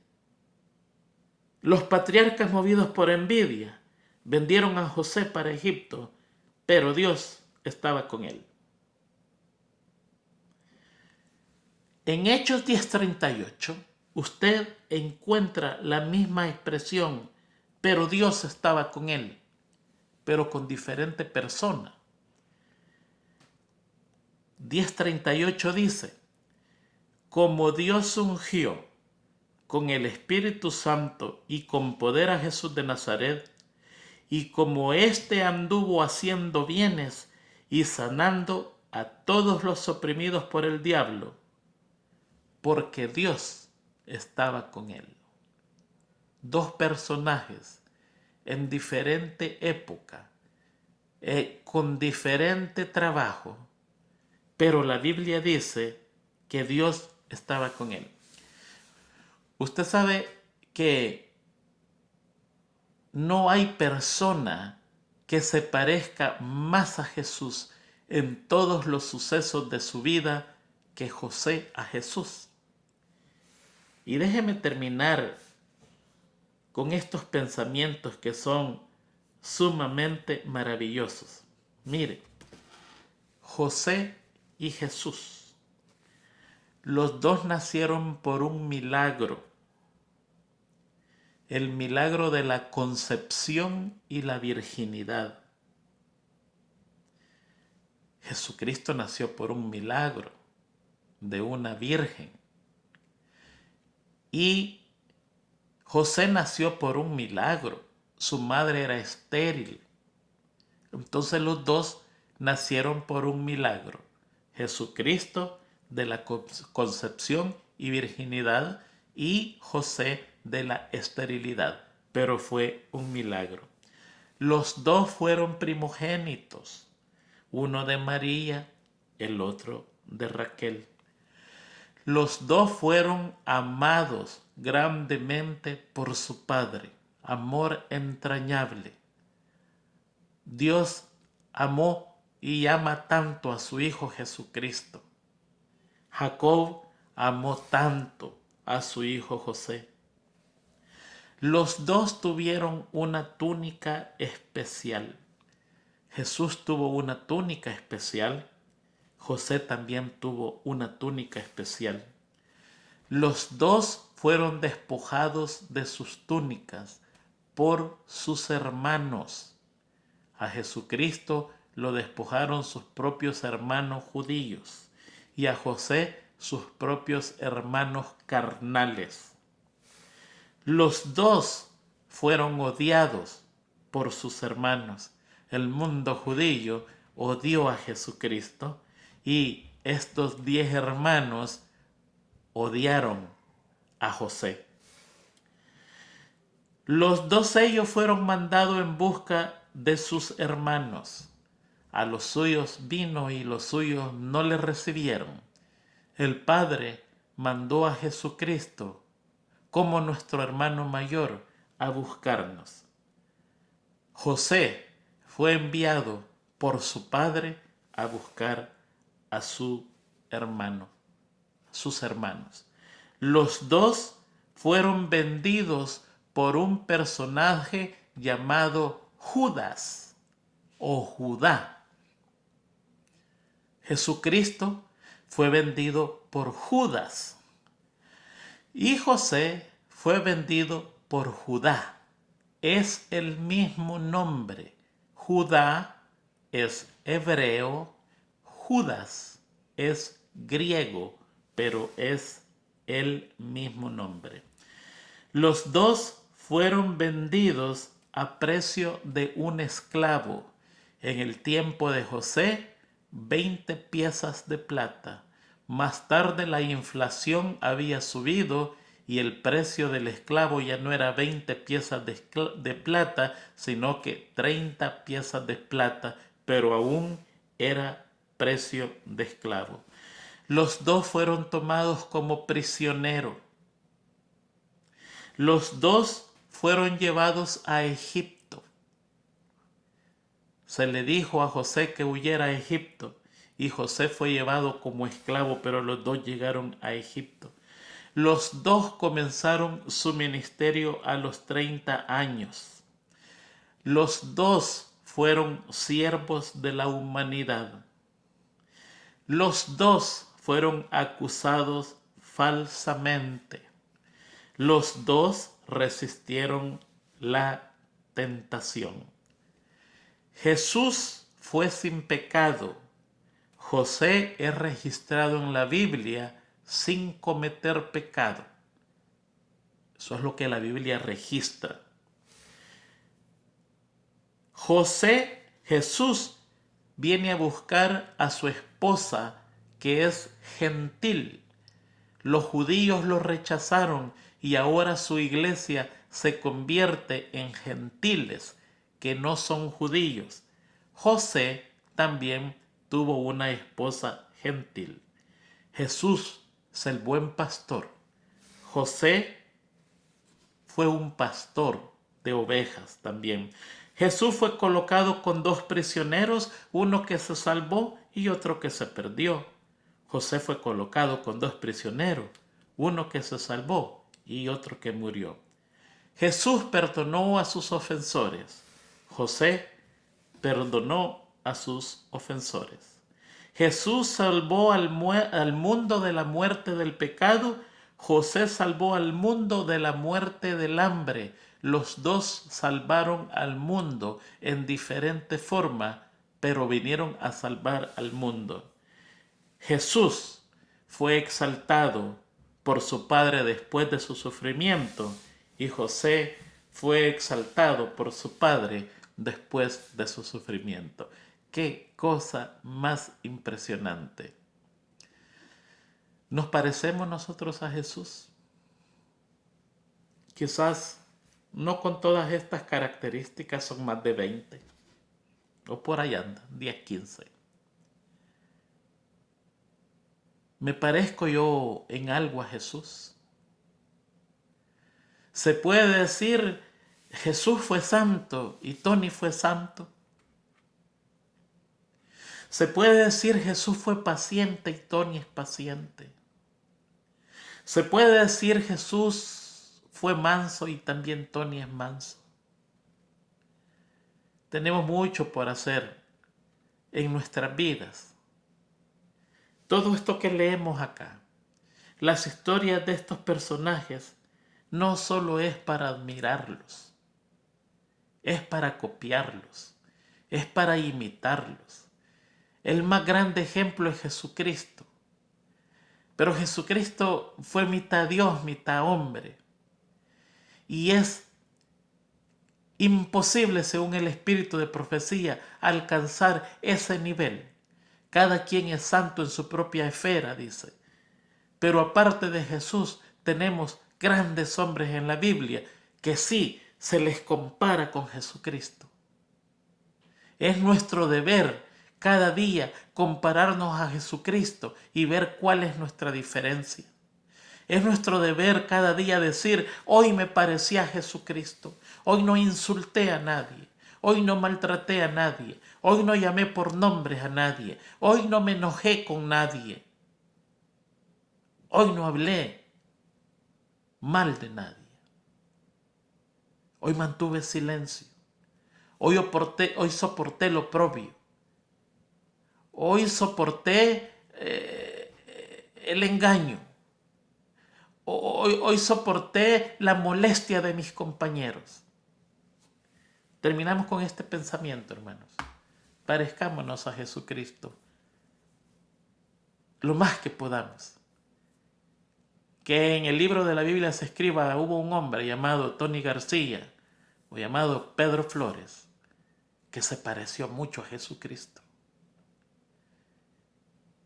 los patriarcas movidos por envidia vendieron a José para Egipto, pero Dios estaba con él. En Hechos 10:38, usted encuentra la misma expresión, pero Dios estaba con él, pero con diferente persona. 10:38 dice, como Dios ungió con el Espíritu Santo y con poder a Jesús de Nazaret, y como éste anduvo haciendo bienes y sanando a todos los oprimidos por el diablo, porque Dios estaba con él. Dos personajes en diferente época, con diferente trabajo, pero la Biblia dice que Dios estaba con él. Usted sabe que no hay persona que se parezca más a Jesús en todos los sucesos de su vida que José a Jesús. Y déjeme terminar con estos pensamientos que son sumamente maravillosos. Mire, José y Jesús, los dos nacieron por un milagro. El milagro de la concepción y la virginidad. Jesucristo nació por un milagro de una virgen. Y José nació por un milagro. Su madre era estéril. Entonces los dos nacieron por un milagro. Jesucristo de la concepción y virginidad y José de la esterilidad. Pero fue un milagro. Los dos fueron primogénitos. Uno de María, el otro de Raquel. Los dos fueron amados grandemente por su padre. Amor entrañable. Dios amó y ama tanto a su Hijo Jesucristo. Jacob amó tanto a su hijo José. Los dos tuvieron una túnica especial. Jesús tuvo una túnica especial. José también tuvo una túnica especial. Los dos fueron despojados de sus túnicas por sus hermanos. A Jesucristo lo despojaron sus propios hermanos judíos y a José sus propios hermanos carnales. Los dos fueron odiados por sus hermanos. El mundo judío odió a Jesucristo y estos 10 hermanos odiaron a José. Los dos ellos fueron mandados en busca de sus hermanos. A los suyos vino y los suyos no le recibieron. El Padre mandó a Jesucristo como nuestro hermano mayor a buscarnos. José fue enviado por su padre a buscar a su hermano, sus hermanos. Los dos fueron vendidos por un personaje llamado Judas o Judá. Jesucristo fue vendido por Judas y José fue vendido por Judá. Es el mismo nombre. Judá es hebreo, Judas es griego, pero es el mismo nombre. Los dos fueron vendidos a precio de un esclavo. En el tiempo de José, 20 piezas de plata. Más tarde la inflación había subido y el precio del esclavo ya no era 20 piezas de plata, sino que 30 piezas de plata, pero aún era precio de esclavo. Los dos fueron tomados como prisioneros. Los dos fueron llevados a Egipto. Se le dijo a José que huyera a Egipto y José fue llevado como esclavo, pero los dos llegaron a Egipto. Los dos comenzaron su ministerio a los 30 años. Los dos fueron siervos de la humanidad. Los dos fueron acusados falsamente. Los dos resistieron la tentación. Jesús fue sin pecado. José es registrado en la Biblia sin cometer pecado. Eso es lo que la Biblia registra. Jesús viene a buscar a su esposa, que es gentil. Los judíos lo rechazaron y ahora su iglesia se convierte en gentiles que no son judíos. José también tuvo una esposa gentil. Jesús es el buen pastor. José fue un pastor de ovejas también. Jesús fue colocado con 2 prisioneros, uno que se salvó y otro que se perdió. José fue colocado con 2 prisioneros, uno que se salvó y otro que murió. Jesús perdonó a sus ofensores. José perdonó a sus ofensores. Jesús salvó al mundo de la muerte del pecado. José salvó al mundo de la muerte del hambre. Los dos salvaron al mundo en diferente forma, pero vinieron a salvar al mundo. Jesús fue exaltado por su Padre después de su sufrimiento y José fue exaltado por su Padre después de su sufrimiento. ¡Qué cosa más impresionante! ¿Nos parecemos nosotros a Jesús? Quizás no con todas estas características, son más de 20. O por ahí anda, 10, 15. ¿Me parezco yo en algo a Jesús? ¿Se puede decir Jesús fue santo y Tony fue santo? ¿Se puede decir Jesús fue paciente y Tony es paciente? ¿Se puede decir Jesús fue manso y también Tony es manso? Tenemos mucho por hacer en nuestras vidas. Todo esto que leemos acá, las historias de estos personajes, no solo es para admirarlos, es para copiarlos, es para imitarlos. El más grande ejemplo es Jesucristo. Pero Jesucristo fue mitad Dios, mitad hombre. Y es imposible, según el espíritu de profecía, alcanzar ese nivel. Cada quien es santo en su propia esfera, dice. Pero aparte de Jesús, tenemos grandes hombres en la Biblia que sí se les compara con Jesucristo. Es nuestro deber cada día compararnos a Jesucristo y ver cuál es nuestra diferencia. Es nuestro deber cada día decir, hoy me parecí a Jesucristo, hoy no insulté a nadie, hoy no maltraté a nadie, hoy no llamé por nombres a nadie, hoy no me enojé con nadie, hoy no hablé mal de nadie, hoy mantuve silencio, hoy soporté lo propio, hoy soporté el engaño. Hoy soporté la molestia de mis compañeros. Terminamos con este pensamiento, hermanos. Parezcámonos a Jesucristo lo más que podamos. Que en el libro de la Biblia se escriba, hubo un hombre llamado Tony García o llamado Pedro Flores que se pareció mucho a Jesucristo.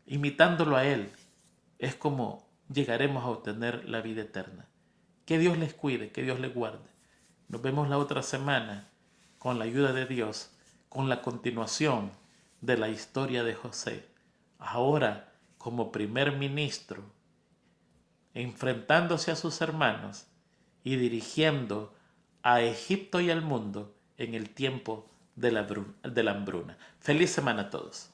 Imitándolo a él es como llegaremos a obtener la vida eterna. Que Dios les cuide, que Dios les guarde. Nos vemos la otra semana con la ayuda de Dios, con la continuación de la historia de José. Ahora como primer ministro, enfrentándose a sus hermanos y dirigiendo a Egipto y al mundo en el tiempo de la hambruna. Feliz semana a todos.